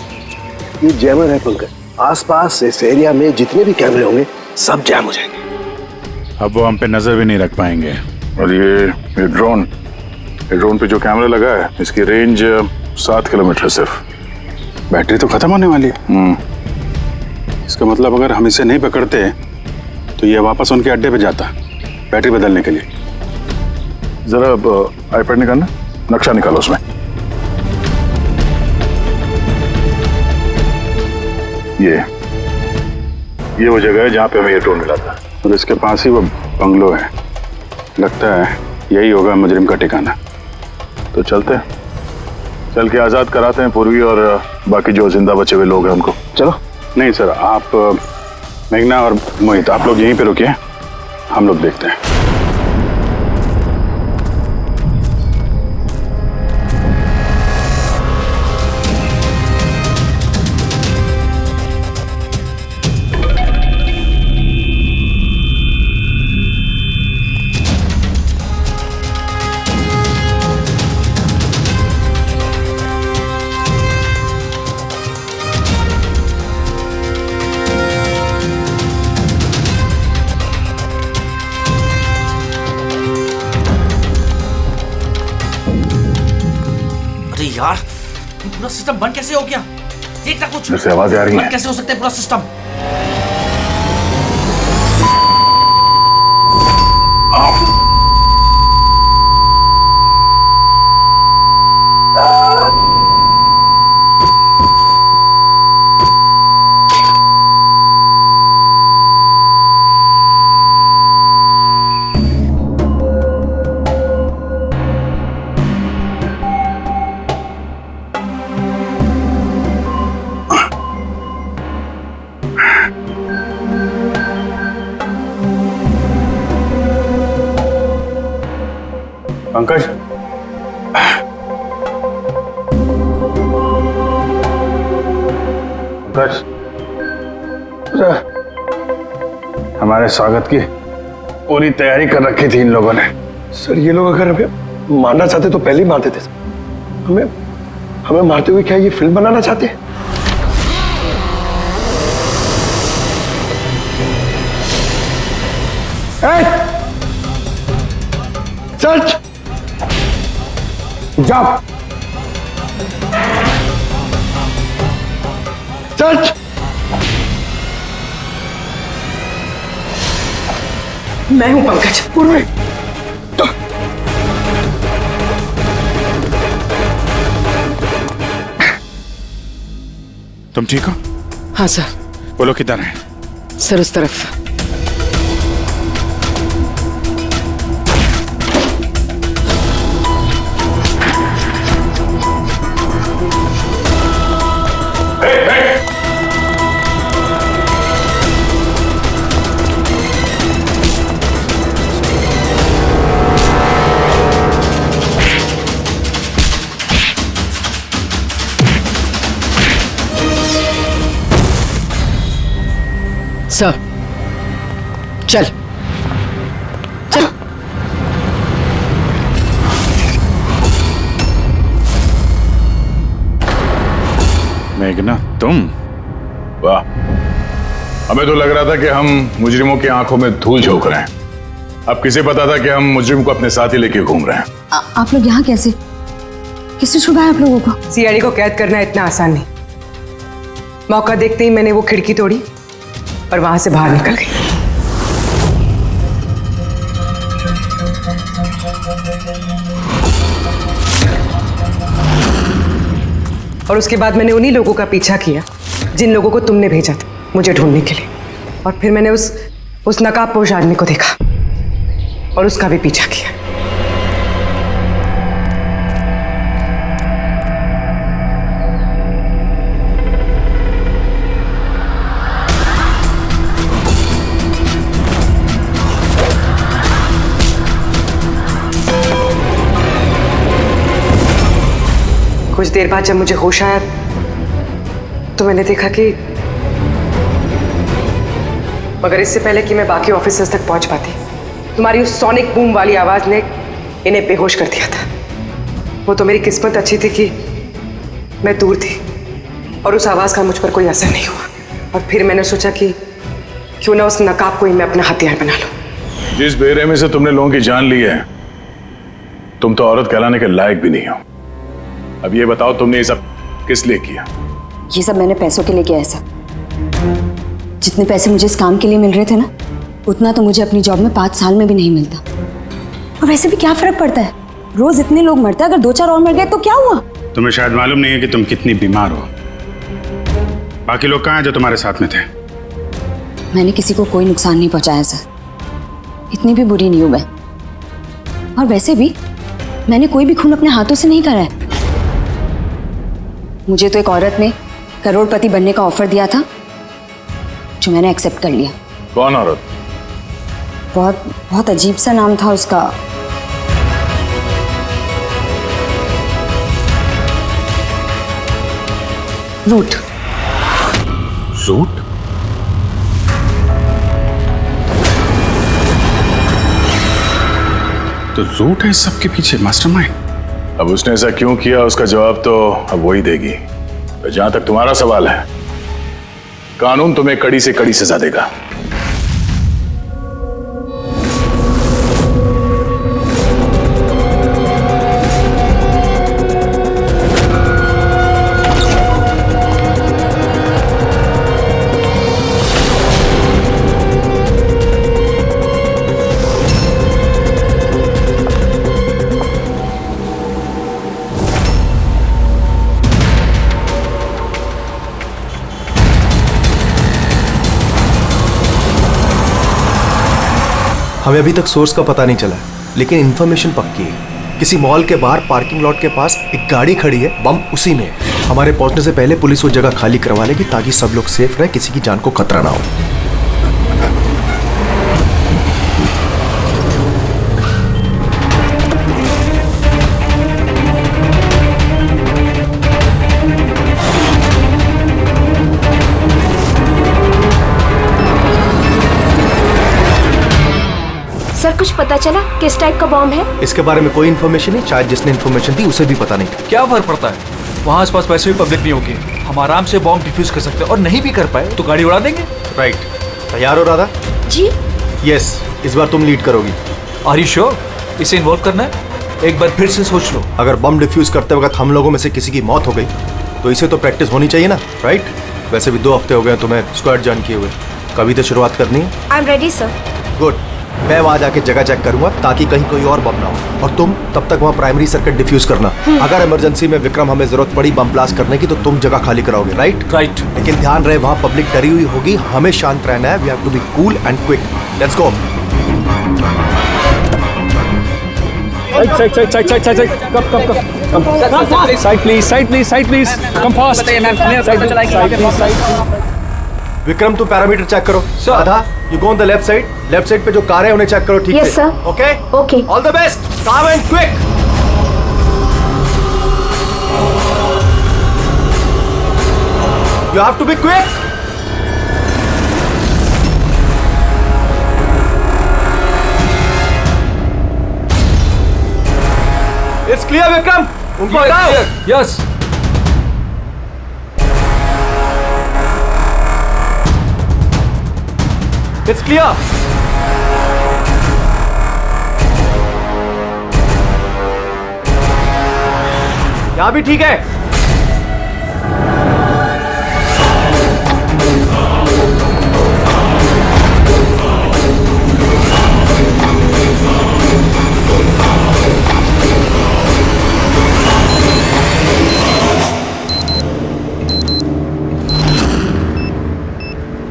Speaker 14: ये जैमर है पंकज। आसपास इस एरिया में जितने भी कैमरे होंगे सब जैम हो जाएंगे।
Speaker 3: अब वो हम पे नजर भी नहीं रख पाएंगे। और ये ड्रोन पे जो कैमरा लगा है इसकी रेंज 7 किलोमीटर सिर्फ। बैटरी तो खत्म होने वाली है। इसका मतलब अगर हम इसे नहीं पकड़ते तो ये वापस उनके अड्डे पे जाता बैटरी बदलने के लिए। जरा आईपैड निकालना, नक्शा निकालो उसमें। ये वो जगह है जहाँ पे हमें ये ड्रोन मिला था और इसके पास ही वो बंगलो है। लगता है यही होगा मुजरिम का ठिकाना। तो चलते हैं, चल के आजाद कराते हैं पूर्वी और बाकी जो जिंदा बचे हुए लोग हैं उनको।
Speaker 7: चलो।
Speaker 3: नहीं सर, आप मेघना और मोहित आप लोग यहीं पे रुकिए, हम लोग देखते हैं।
Speaker 15: यार ये पूरा सिस्टम बंद कैसे हो गया? देखना कुछ।
Speaker 3: इधर से आवाज आ रही है।
Speaker 15: बंद कैसे हो सकता है पूरा सिस्टम?
Speaker 3: पंकज, पंकज, हमारे स्वागत की पूरी तैयारी कर रखी थी इन लोगों ने।
Speaker 7: सर ये लोग अगर हमें मारना चाहते तो पहले ही मार देते। हमें मारते हुए क्या ये फिल्म बनाना चाहते हैं? सच जाओ। सच
Speaker 5: मैं हूं पंकज।
Speaker 7: पूर्वी
Speaker 3: तुम ठीक हो?
Speaker 13: हाँ सर।
Speaker 3: वो लोग किधर हैं?
Speaker 13: सर उस तरफ। सर चल चल।
Speaker 1: मेघना, तुम?
Speaker 3: वाह, हमें तो लग रहा था कि हम मुजरिमों की आंखों में धूल झोंक रहे हैं। अब किसे पता था कि हम मुजरिम को अपने साथ ही लेके घूम रहे हैं।
Speaker 11: आप लोग यहाँ कैसे? किसने छुड़ाया आप लोगों को?
Speaker 5: सीआईडी को कैद करना इतना आसान नहीं। मौका देखते ही मैंने वो खिड़की तोड़ी और वहां से बाहर निकल गई। और उसके बाद मैंने उन्हीं लोगों का पीछा किया जिन लोगों को तुमने भेजा था मुझे ढूंढने के लिए। और फिर मैंने उस नकाबपोश आदमी को देखा और उसका भी पीछा किया। कुछ देर बाद जब मुझे होश आया तो मैंने देखा कि मगर इससे पहले कि मैं बाकी ऑफिसर्स तक पहुंच पाती, तुम्हारी उस सोनिक बूम वाली आवाज ने इन्हें बेहोश कर दिया था। वो तो मेरी किस्मत अच्छी थी कि मैं दूर थी और उस आवाज का मुझ पर कोई असर नहीं हुआ। और फिर मैंने सोचा कि क्यों ना उस नकाब को ही मैं अपना हथियार बना लूं।
Speaker 3: जिस बेरहमी से तुमने लोगों की जान ली है, तुम तो औरत कहलाने के लायक भी नहीं हो। अब ये बताओ, तुमने ये सब किस लिए किया?
Speaker 11: ये सब मैंने पैसों के लिए किया है सर। जितने पैसे मुझे इस काम के लिए मिल रहे थे ना, उतना तो मुझे अपनी जॉब में 5 साल में भी नहीं मिलता। और वैसे भी क्या फर्क पड़ता है, रोज इतने लोग मरते हैं, अगर 2-4 और मर गए तो क्या हुआ?
Speaker 1: तुम्हें शायद मालूम नहीं है कि तुम कितनी बीमार हो। बाकी लोग कहाँ हैं जो तुम्हारे साथ में थे?
Speaker 11: मैंने किसी को कोई नुकसान नहीं पहुंचाया सर, इतनी भी बुरी नहीं हूं मैं। और वैसे भी मैंने कोई भी खून अपने हाथों से नहीं करा है। मुझे तो एक औरत ने करोड़पति बनने का ऑफर दिया था जो मैंने एक्सेप्ट कर लिया।
Speaker 3: कौन औरत?
Speaker 11: बहुत अजीब सा नाम था उसका। रूट।
Speaker 1: रूट? तो रूट है इस सब के पीछे मास्टरमाइंड।
Speaker 3: अब उसने ऐसा क्यों किया, उसका जवाब तो अब वही देगी। तो जहां तक तुम्हारा सवाल है, कानून तुम्हें कड़ी से कड़ी सजा देगा।
Speaker 14: हमें अभी तक सोर्स का पता नहीं चला, लेकिन इन्फॉर्मेशन पक्की है। किसी मॉल के बाहर पार्किंग लॉट के पास एक गाड़ी खड़ी है, बम उसी में है। हमारे पहुंचने से पहले पुलिस वो जगह खाली करवा लेगी ताकि सब लोग सेफ रहे, किसी की जान को खतरा ना हो।
Speaker 11: सर कुछ पता चला किस टाइप का बॉम्ब है?
Speaker 14: इसके बारे में कोई इन्फॉर्मेशन नहीं, शायद जिसने इन्फॉर्मेशन दी उसे भी पता नहीं।
Speaker 15: क्या फर्क पड़ता है, वहाँ आसपास वैसे भी पब्लिक नहीं होगी, हम आराम से बॉम्ब डिफ्यूज कर सकते हैं। और नहीं भी कर पाए तो गाड़ी उड़ा देंगे।
Speaker 14: राइट, तैयार हो राधा?
Speaker 11: जी
Speaker 14: यस, इस बार तुम लीड करोगी।
Speaker 15: Are you sure? इसे इन्वॉल्व करना है? एक बार फिर से सोच लो।
Speaker 14: अगर बम डिफ्यूज करते वक्त हम लोगों में से किसी की मौत हो गई तो इसे तो प्रैक्टिस होनी चाहिए ना, राइट? वैसे भी 2 हफ्ते हो गए तुम्हें स्क्वाड ज्वाइन किए हुए, कभी तो शुरुआत करनी है।
Speaker 11: I am ready sir.
Speaker 14: Good, मैं वहां जाके जगह चेक करूंगा ताकि कहीं कोई और बम ना हो, और तुम तब तक वहां प्राइमरी सर्किट डिफ्यूज करना। अगर इमरजेंसी में विक्रम हमें जरूरत पड़ी बम ब्लास्ट करने की तो तुम जगह खाली कराओगे, राइट?
Speaker 15: राइट।
Speaker 14: लेकिन ध्यान रहे वहां पब्लिक डरी हुई होगी, हमें शांत रहना है। We have to be cool and quick. Let's go. Vikram तुम पैरामीटर चेक करो। Radha, you go on the left side पे जो कार है उन्हें चेक करो, ठीक है?
Speaker 11: Yes sir.
Speaker 14: Okay
Speaker 11: okay,
Speaker 14: all the best, calm and quick. You have to be quick. It's clear Vikram, उनको हटाओ।
Speaker 15: यस। It's clear. यहाँ भी ठीक है।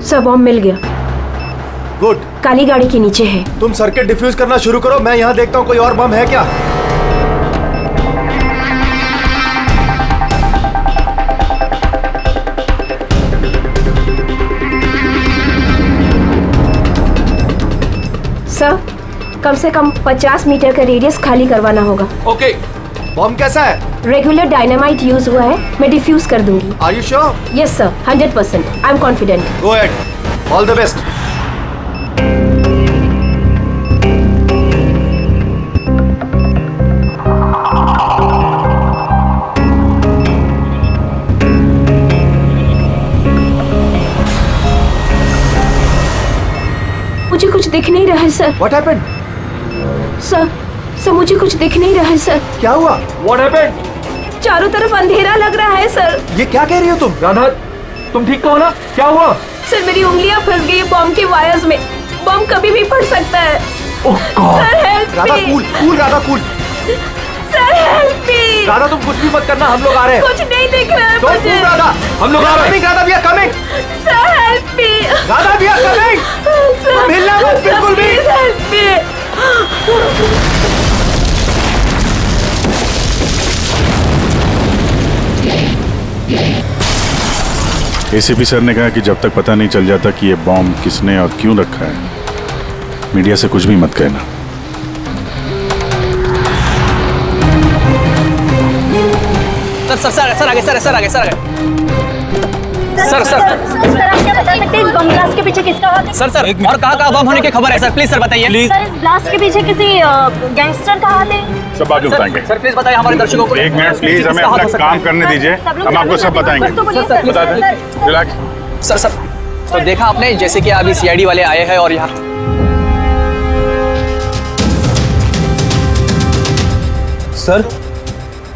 Speaker 16: सर बॉम्ब मिल गया।
Speaker 14: गुड।
Speaker 16: काली गाड़ी के नीचे है।
Speaker 14: तुम सर्किट डिफ्यूज करना शुरू करो, मैं यहाँ देखता हूँ कोई और बम है क्या।
Speaker 16: सर कम से कम 50 मीटर का रेडियस खाली करवाना होगा।
Speaker 15: ओके।
Speaker 14: बम कैसा है?
Speaker 16: रेगुलर डायनामाइट यूज हुआ है, मैं डिफ्यूज कर दूंगी।
Speaker 14: Are you sure?
Speaker 16: Yes sir, 100%। I am confident.
Speaker 14: Go ahead, all the best.
Speaker 16: मुझे कुछ दिख नहीं रहा है सर।
Speaker 14: What happened?
Speaker 16: सर मुझे कुछ दिख नहीं रहा है सर।
Speaker 14: क्या हुआ?
Speaker 15: What happened?
Speaker 16: चारों तरफ अंधेरा लग रहा है सर।
Speaker 14: ये क्या कह रही हो तुम?
Speaker 15: राधा, तुम ठीक तो हो ना? क्या हुआ?
Speaker 16: सर मेरी उंगलियां फंस गई बॉम्ब के वायर्स में। बॉम्ब कभी भी फट सकता है।
Speaker 15: Oh god.
Speaker 16: Sir help
Speaker 14: Radha
Speaker 16: me.
Speaker 14: Cool Radha cool.
Speaker 16: Sir help me.
Speaker 15: Radha तुम कुछ भी मत करना, हम लोग आ रहे हैं।
Speaker 16: कुछ नहीं दिख रहा है मुझे।
Speaker 14: राधा,
Speaker 15: हम लोग आ रहे हैं।
Speaker 14: Radha, we are coming.
Speaker 16: Sir help me.
Speaker 14: Radha, we are coming.
Speaker 16: Sir
Speaker 14: हिलना मत बिल्कुल भी।
Speaker 16: Help me.
Speaker 1: एसीपी सर ने कहा कि जब तक पता नहीं चल जाता कि ये बॉम्ब किसने और क्यों रखा है, मीडिया से कुछ भी मत कहना।
Speaker 6: सर आगे सर आगे सर
Speaker 16: आप क्या बता सकते हैं इस बम ब्लास्ट के पीछे किसका हाथ है?
Speaker 6: सर और कहाँ बम होने की खबर है सर? प्लीज सर बताइए। प्लीज
Speaker 16: सर इस ब्लास्ट के पीछे किसी गैंगस्टर का हाथ है?
Speaker 1: सब बाद में बताएंगे।
Speaker 6: सर प्लीज बताइए हमारे दर्शकों को।
Speaker 1: एक मिनट प्लीज, हमें अपना काम करने दीजिए, हम आपको सब बताएंगे। बता दें, रिलैक्स।
Speaker 6: सर तो देखा आपने जैसे कि अभी सीआईडी वाले आए हैं और यहाँ
Speaker 15: सर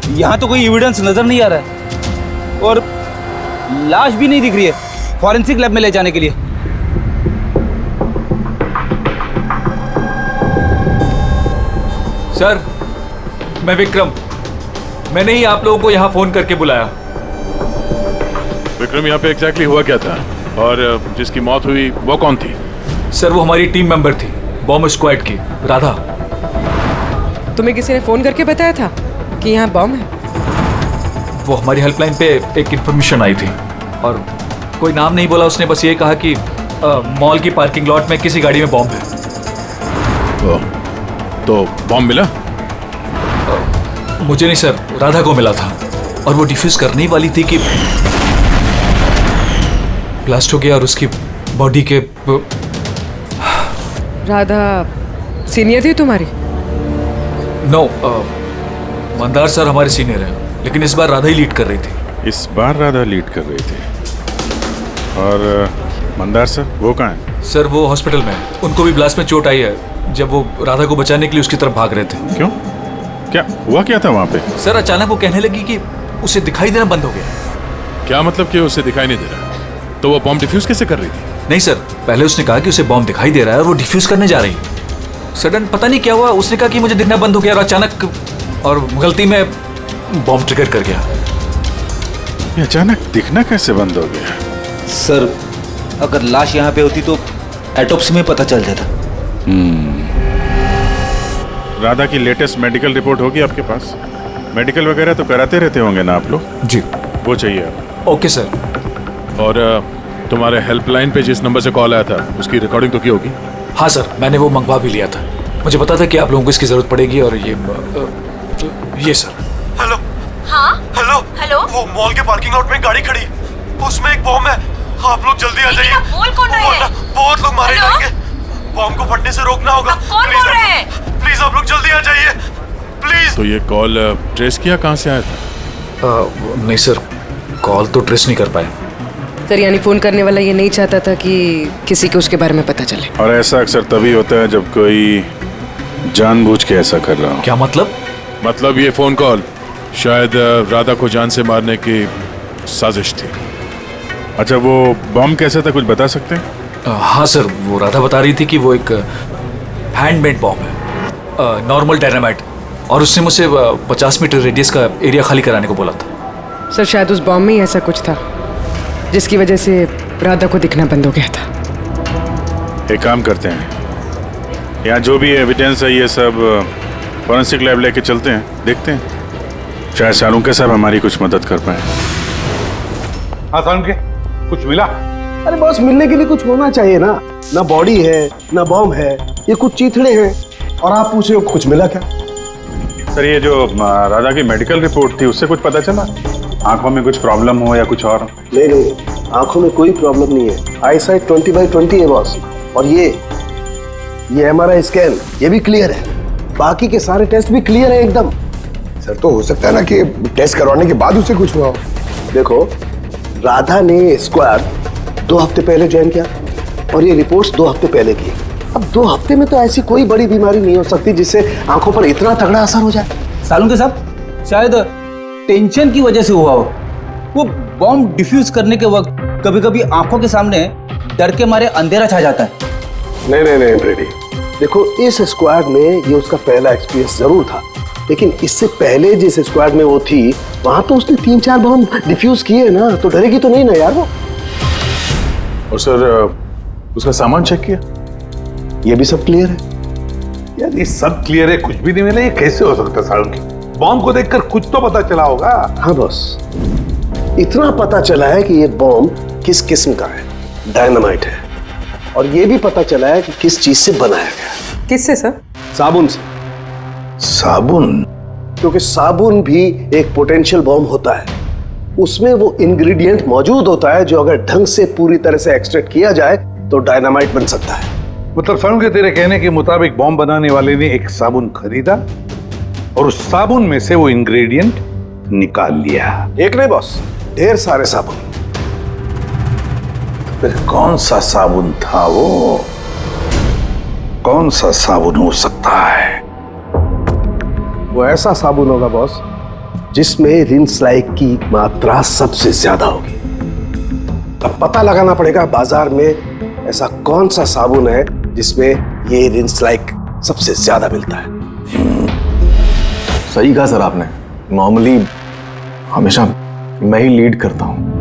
Speaker 15: यहाँ तो कोई एविडेंस नजर नहीं आ रहा है और लाश भी नहीं दिख रही है फॉरेंसिक लैब में ले जाने के लिए। सर मैं विक्रम, मैंने ही आप लोगों को यहाँ फोन करके बुलाया।
Speaker 3: विक्रम, यहाँ पे एग्जैक्टली हुआ क्या था और जिसकी मौत हुई वो कौन थी?
Speaker 15: सर वो हमारी टीम मेंबर थी, बॉम्ब स्क्वाड की, राधा।
Speaker 13: तुम्हें किसी ने फोन करके बताया था कि यहाँ बॉम्ब है?
Speaker 15: वो हमारी हेल्पलाइन पे एक इंफॉर्मेशन आई थी और कोई नाम नहीं बोला, उसने बस ये कहा कि मॉल की पार्किंग लॉट में किसी गाड़ी में बॉम्ब है।
Speaker 3: तो बॉम्ब मिला?
Speaker 15: मुझे नहीं सर, राधा को मिला था और वो डिफ्यूज करने ही वाली थी कि ब्लास्ट हो गया और उसकी बॉडी के।
Speaker 13: राधा सीनियर थी तुम्हारी?
Speaker 15: नो, मंदार सर हमारे सीनियर हैं, लेकिन इस बार राधा ही लीड कर रही थी।
Speaker 1: इस बार राधा लीड कर रही थी। और मंदार सर वो कहाँ है?
Speaker 15: सर वो हॉस्पिटल में है, उनको भी ब्लास्ट में चोट आई है जब वो राधा को बचाने के लिए उसकी तरफ भाग रहे थे।
Speaker 1: क्यों? क्या हुआ क्या था वहाँ पे?
Speaker 15: सर अचानक वो कहने लगी कि उसे दिखाई देना बंद हो गया।
Speaker 3: क्या मतलब कि उसे दिखाई नहीं दे रहा? तो वो बॉम्ब डिफ्यूज कैसे कर रही थी?
Speaker 15: नहीं सर, पहले उसने कहा कि उसे बॉम्ब दिखाई दे रहा है और वो डिफ्यूज करने जा रही है। सडन पता नहीं क्या हुआ, उसने कहा कि मुझे दिखना बंद हो गया और अचानक और गलती में बॉम्ब ट्रिगर कर गया।
Speaker 1: ये अचानक दिखना कैसे बंद हो गया?
Speaker 15: सर अगर लाश यहाँ पे होती तो एटोप्सी में पता चल जाता।
Speaker 1: राधा की लेटेस्ट मेडिकल रिपोर्ट होगी आपके पास? मेडिकल वगैरह तो कराते रहते होंगे ना आप लोग?
Speaker 15: जी
Speaker 1: वो चाहिए आप।
Speaker 15: Okay sir.
Speaker 3: और तुम्हारे हेल्पलाइन पे जिस नंबर से कॉल आया था उसकी रिकॉर्डिंग तो की होगी?
Speaker 15: हाँ सर, मैंने वो मंगवा भी लिया था, मुझे पता था कि आप लोगों को इसकी जरूरत पड़ेगी। और ये सर।
Speaker 14: हेलो।
Speaker 16: हाँ
Speaker 14: हेलो।
Speaker 16: हेलो।
Speaker 14: वो मॉल के पार्किंग लॉट में गाड़ी खड़ी है, उसमें एक बॉम्ब है। आप लोग जल्दी आ जाइए।
Speaker 16: आप बोल कौन रहे हैं?
Speaker 14: बहुत लोग मारे जाएंगे, बॉम्ब को फटने से रोकना होगा।
Speaker 16: आप कौन बोल रहे हैं?
Speaker 14: प्लीज आप लोग जल्दी आ जाइए प्लीज।
Speaker 3: तो ये कॉल ट्रेस किया कहाँ से आया था?
Speaker 15: नहीं सर, कॉल तो ट्रेस नहीं कर पाए।
Speaker 13: सर यानी फोन करने वाला ये नहीं चाहता था कि किसी को उसके बारे में पता चले।
Speaker 1: और ऐसा अक्सर तभी होता है जब कोई जानबूझ के ऐसा कर रहा हो।
Speaker 15: क्या मतलब?
Speaker 4: मतलब ये फोन कॉल शायद राधा को जान से मारने की साजिश थी।
Speaker 1: अच्छा, वो बॉम्ब कैसा था, कुछ बता सकते हैं?
Speaker 15: हाँ सर, वो राधा बता रही थी कि वो एक हैंडमेड बॉम्ब है, नॉर्मल डायनामाइट, और उसने मुझसे 50 मीटर रेडियस का एरिया खाली कराने को बोला था।
Speaker 13: सर शायद उस बॉम्ब में ही ऐसा कुछ था जिसकी वजह से राधा को दिखना बंद हो गया था।
Speaker 1: एक काम करते हैं, यहाँ जो भी एविडेंस है ये सब फॉरेंसिक लैब लेके चलते हैं, देखते हैं शायद शाहरुख साहब हमारी कुछ मदद कर पाए।
Speaker 17: हाँ शाहरुख, कुछ मिला?
Speaker 7: अरे बॉस, मिलने के लिए कुछ होना चाहिए ना। ना बॉडी है ना बॉम्ब है, ये कुछ चीथड़े हैं और आप पूछ रहे हो कुछ मिला क्या?
Speaker 1: सर ये जो राधा की मेडिकल रिपोर्ट थी उससे कुछ पता चला? आंखों में कुछ प्रॉब्लम हो या कुछ और?
Speaker 7: नहीं, आंखों में कोई प्रॉब्लम नहीं है। आई साइट 20/20 है बॉस। और ये MRI स्कैन ये भी क्लियर है, बाकी के सारे टेस्ट भी क्लियर है एकदम। सर तो हो सकता है ना कि टेस्ट करवाने के बाद उसे कुछ हुआ हो। देखो, राधा ने स्क्वाड 2 हफ्ते पहले ज्वाइन किया और ये रिपोर्ट्स 2 हफ्ते पहले की। अब 2 हफ्ते में तो ऐसी कोई बड़ी बीमारी नहीं हो सकती जिससे आंखों पर इतना तगड़ा असर हो जाए।
Speaker 2: सालुंके साहब, शायद टेंशन की वजह से हुआ हो। वो बॉम्ब डिफ्यूज करने के वक्त कभी कभी आंखों के सामने डर के मारे अंधेरा छा जाता है।
Speaker 7: नहीं ब्रेडी, देखो इस स्क्वाड में ये उसका पहला एक्सपीरियंस जरूर था, लेकिन इससे पहले जिस स्क्वाड में वो थी वहां तो उसने 3-4 बॉम्ब डिफ्यूज किए ना, तो डरेगी तो नहीं ना यार वो।
Speaker 3: और सर उसका सामान चेक किया?
Speaker 7: ये भी सब क्लियर है।
Speaker 17: यार ये सब क्लियर है, कुछ भी नहीं मिला, ये कैसे हो सकता है शाहरुख? बॉम्ब को देखकर कुछ तो पता चला होगा।
Speaker 7: हाँ बॉस, इतना पता चला है कि ये बॉम्ब किस किस्म का है, डायनामाइट है। और ये भी पता चला है कि किस चीज से बनाया गया।
Speaker 5: किससे सर?
Speaker 7: साबुन से।
Speaker 17: साबुन?
Speaker 7: क्योंकि साबुन भी एक पोटेंशियल बॉम्ब होता है, उसमें वो इंग्रेडिएंट मौजूद होता है जो अगर ढंग से पूरी तरह से एक्सट्रैक्ट किया जाए तो डायनामाइट बन सकता है।
Speaker 17: मतलब शाहरुख, तेरे कहने के मुताबिक बॉम्ब बनाने वाले ने एक साबुन खरीदा और उस साबुन में से वो इंग्रेडिएंट निकाल लिया।
Speaker 7: एक नहीं बॉस, ढेर सारे साबुन।
Speaker 17: फिर कौन सा साबुन था वो? कौन सा साबुन हो सकता है?
Speaker 7: वो ऐसा साबुन होगा बॉस जिसमें रिंस लाइक की मात्रा सबसे ज्यादा होगी। अब पता लगाना पड़ेगा बाजार में ऐसा कौन सा साबुन है जिसमें ये रिंस लाइक सबसे ज्यादा मिलता है।
Speaker 14: सही कहा सर आपने। नॉर्मली हमेशा मैं ही लीड करता हूं।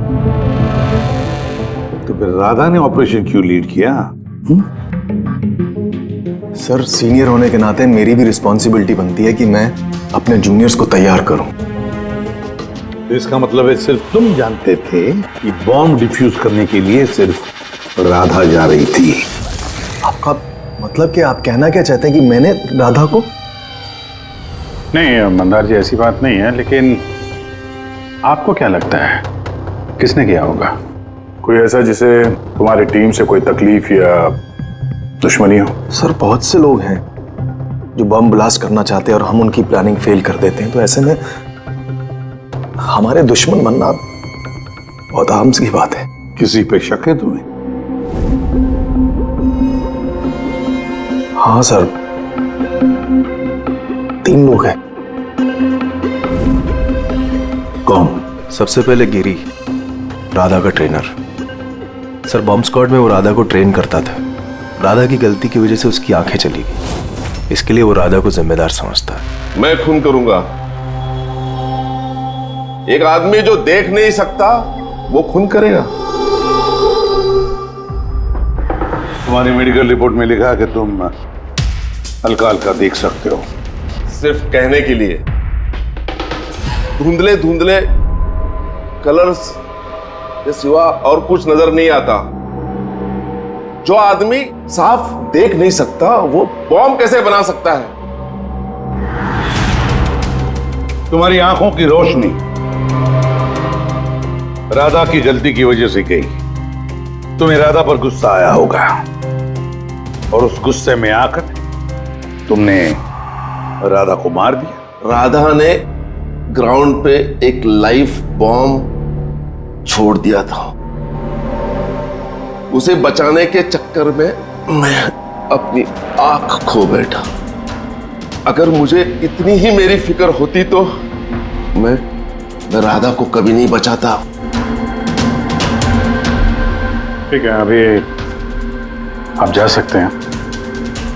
Speaker 17: तो फिर राधा ने ऑपरेशन क्यों लीड किया?
Speaker 14: सर सीनियर होने के नाते मेरी भी रिस्पॉन्सिबिलिटी बनती है कि मैं अपने जूनियर्स को तैयार करूं।
Speaker 17: तो इसका मतलब है सिर्फ तुम जानते थे कि बॉम्ब डिफ्यूज करने के लिए सिर्फ राधा जा रही थी।
Speaker 14: आपका मतलब कि आप कहना क्या चाहते हैं कि मैंने राधा को?
Speaker 1: नहीं मंदार जी, ऐसी बात नहीं है, लेकिन आपको क्या लगता है किसने किया होगा?
Speaker 3: कोई ऐसा जिसे तुम्हारी टीम से कोई तकलीफ या दुश्मनी हो?
Speaker 14: सर बहुत से लोग हैं जो बम ब्लास्ट करना चाहते हैं और हम उनकी प्लानिंग फेल कर देते हैं, तो ऐसे में हमारे दुश्मन बनना बहुत आम सी बात है।
Speaker 17: किसी पे शक है तुम्हें?
Speaker 14: हाँ सर, 3 लोग हैं।
Speaker 17: कौन?
Speaker 14: सबसे पहले गिरी, राधा का ट्रेनर। सर बॉम्ब स्क्वाड में वो राधा को ट्रेन करता था। राधा की गलती की वजह से उसकी आंखें चली गई, इसके लिए वो राधा को जिम्मेदार समझता है।
Speaker 18: मैं खून करूंगा। एक आदमी जो देख नहीं सकता वो खून करेगा।
Speaker 17: तुम्हारी मेडिकल रिपोर्ट में लिखा कि तुम हल्का हल्का देख सकते हो।
Speaker 18: सिर्फ कहने के लिए। धुंधले धुंधले कलर्स के सिवा और कुछ नजर नहीं आता। जो आदमी साफ देख नहीं सकता वो बॉम्ब कैसे बना सकता है?
Speaker 17: तुम्हारी आंखों की रोशनी राधा की गलती की वजह से गई। तुम्हें राधा पर गुस्सा आया होगा और उस गुस्से में आकर तुमने राधा को मार दिया।
Speaker 18: राधा ने ग्राउंड पे एक लाइव बॉम्ब छोड़ दिया था उसे बचाने के चक्कर में मैं अपनी आंख खो बैठा। अगर मुझे इतनी ही मेरी फिक्र होती तो मैं राधा को कभी नहीं बचाता।
Speaker 1: ठीक है, अभी आप जा सकते हैं।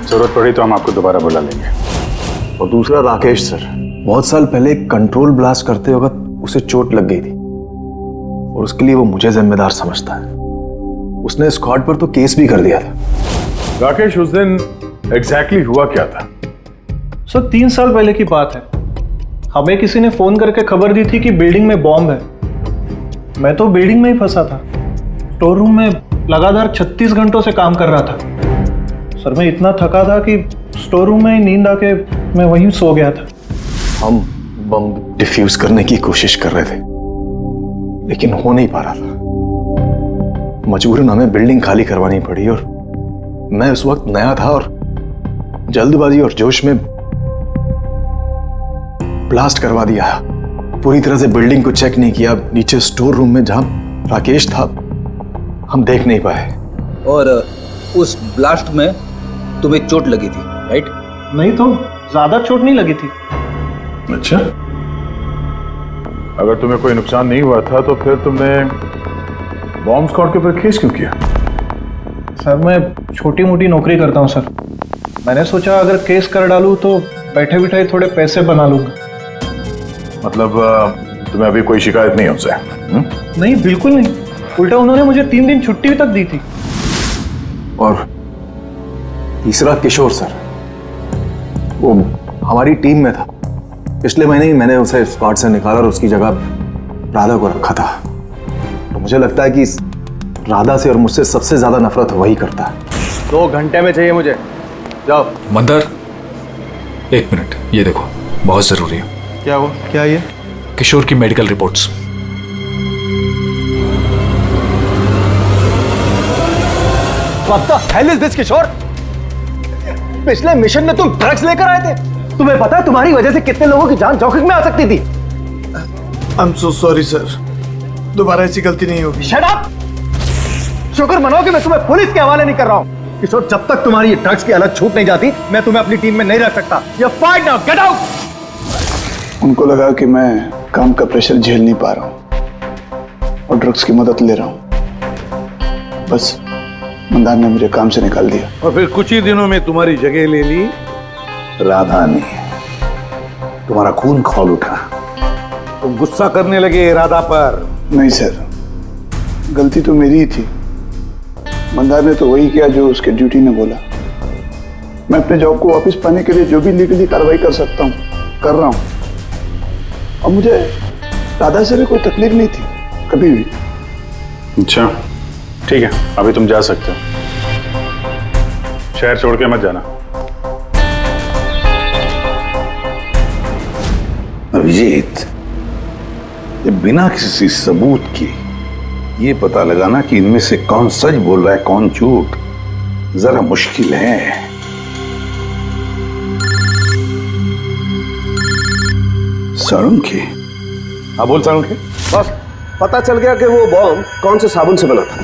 Speaker 1: जरूरत पड़ी तो हम आपको दोबारा बुला लेंगे।
Speaker 14: और दूसरा राकेश सर, बहुत साल पहले कंट्रोल ब्लास्ट करते वक्त उसे चोट लग गई थी और उसके लिए वो मुझे जिम्मेदार समझता है। उसने स्क्वाड पर तो केस भी कर दिया था।
Speaker 3: राकेश, उस दिन एग्जैक्टली हुआ क्या था?
Speaker 12: सर 3 साल पहले की बात है। हमें किसी ने फोन करके खबर दी थी कि बिल्डिंग में बॉम्ब है। मैं तो बिल्डिंग में ही फंसा था। स्टोर रूम में लगातार 36 घंटों से काम कर रहा था। सर मैं इतना थका था कि स्टोर रूम में ही नींद आके मैं वहीं सो गया था।
Speaker 14: हम बम डिफ्यूज करने की कोशिश कर रहे थे लेकिन हो नहीं पा रहा था। मजबूरन हमें बिल्डिंग खाली करवानी पड़ी और मैं उस वक्त नया था और जल्दबाजी और जोश में ब्लास्ट करवा दिया। पूरी तरह से बिल्डिंग को चेक नहीं किया। नीचे स्टोर रूम में जहां राकेश था हम देख नहीं पाए।
Speaker 6: और उस ब्लास्ट में तुम्हें चोट लगी थी, राइट?
Speaker 12: नहीं तो ज्यादा चोट नहीं लगी थी।
Speaker 3: अच्छा, अगर तुम्हें कोई नुकसान नहीं हुआ था तो फिर तुमने बॉम्ब स्क्वाड के ऊपर केस क्यों किया?
Speaker 12: सर मैं छोटी मोटी नौकरी करता हूँ सर। मैंने सोचा अगर केस कर डालूं तो बैठे बिठाए थोड़े पैसे बना लूंगा।
Speaker 3: मतलब तुम्हें अभी कोई शिकायत नहीं हमसे?
Speaker 12: नहीं, बिल्कुल नहीं। उल्टा उन्होंने मुझे 3 दिन छुट्टी तक दी थी।
Speaker 14: और तीसरा किशोर सर, वो हमारी टीम में था। पिछले महीने ही मैंने उसे स्क्वाड से निकाला और उसकी जगह राधा को रखा था। तो मुझे लगता है कि राधा से और मुझसे सबसे ज्यादा नफरत वही करता है।
Speaker 2: 2 घंटे में चाहिए मुझे। जाओ।
Speaker 15: मंदर, 1 मिनट, ये देखो, बहुत जरूरी है।
Speaker 14: क्या हुआ? क्या ये?
Speaker 15: किशोर की medical reports.
Speaker 14: What the hell is this, किशोर? पिछले मिशन में तुम ड्रग्स लेकर आए थे। तुम्हें पता है तुम्हारी वजह से कितने लोगों की जान जोखिम में आ सकती थी।
Speaker 7: I'm so sorry सर, दोबारा ऐसी गलती नहीं होगी।
Speaker 14: Shut up! शुक्र मनाओ कि मैं तुम्हें पुलिस के हवाले नहीं कर रहा हूं। किशोर, जब तक तुम्हारी ये ड्रग्स की हालत छूट नहीं जाती मैं तुम्हें अपनी टीम में नहीं रख सकता। You're fired now, get out!
Speaker 7: उनको लगा कि मैं काम का प्रेशर झेल नहीं पा रहा हूं और ड्रग्स की मदद ले रहा हूं। बस मंदार ने मुझे काम से निकाल दिया।
Speaker 17: और फिर कुछ ही दिनों में तुम्हारी जगह ले ली राधा ने। तुम्हारा खून खौल उठा, तुम गुस्सा करने लगे राधा पर।
Speaker 7: नहीं सर, गलती तो मेरी ही थी। मंदार ने तो वही किया जो उसके ड्यूटी ने बोला। मैं अपने जॉब को वापस पाने के लिए जो भी लीगली कार्रवाई कर सकता हूँ कर रहा हूँ। और मुझे राधा से भी कोई तकलीफ नहीं थी कभी भी।
Speaker 1: अच्छा ठीक है, अभी तुम जा सकते हो। शहर छोड़ के मत जाना।
Speaker 17: अभिजीत, ये बिना किसी सबूत के ये पता लगाना कि इनमें से कौन सच बोल रहा है कौन झूठ, जरा मुश्किल है। साळुंखे।
Speaker 18: हाँ बोल साळुंखे। बस पता चल गया कि वो बॉम्ब कौन से साबुन से बना था।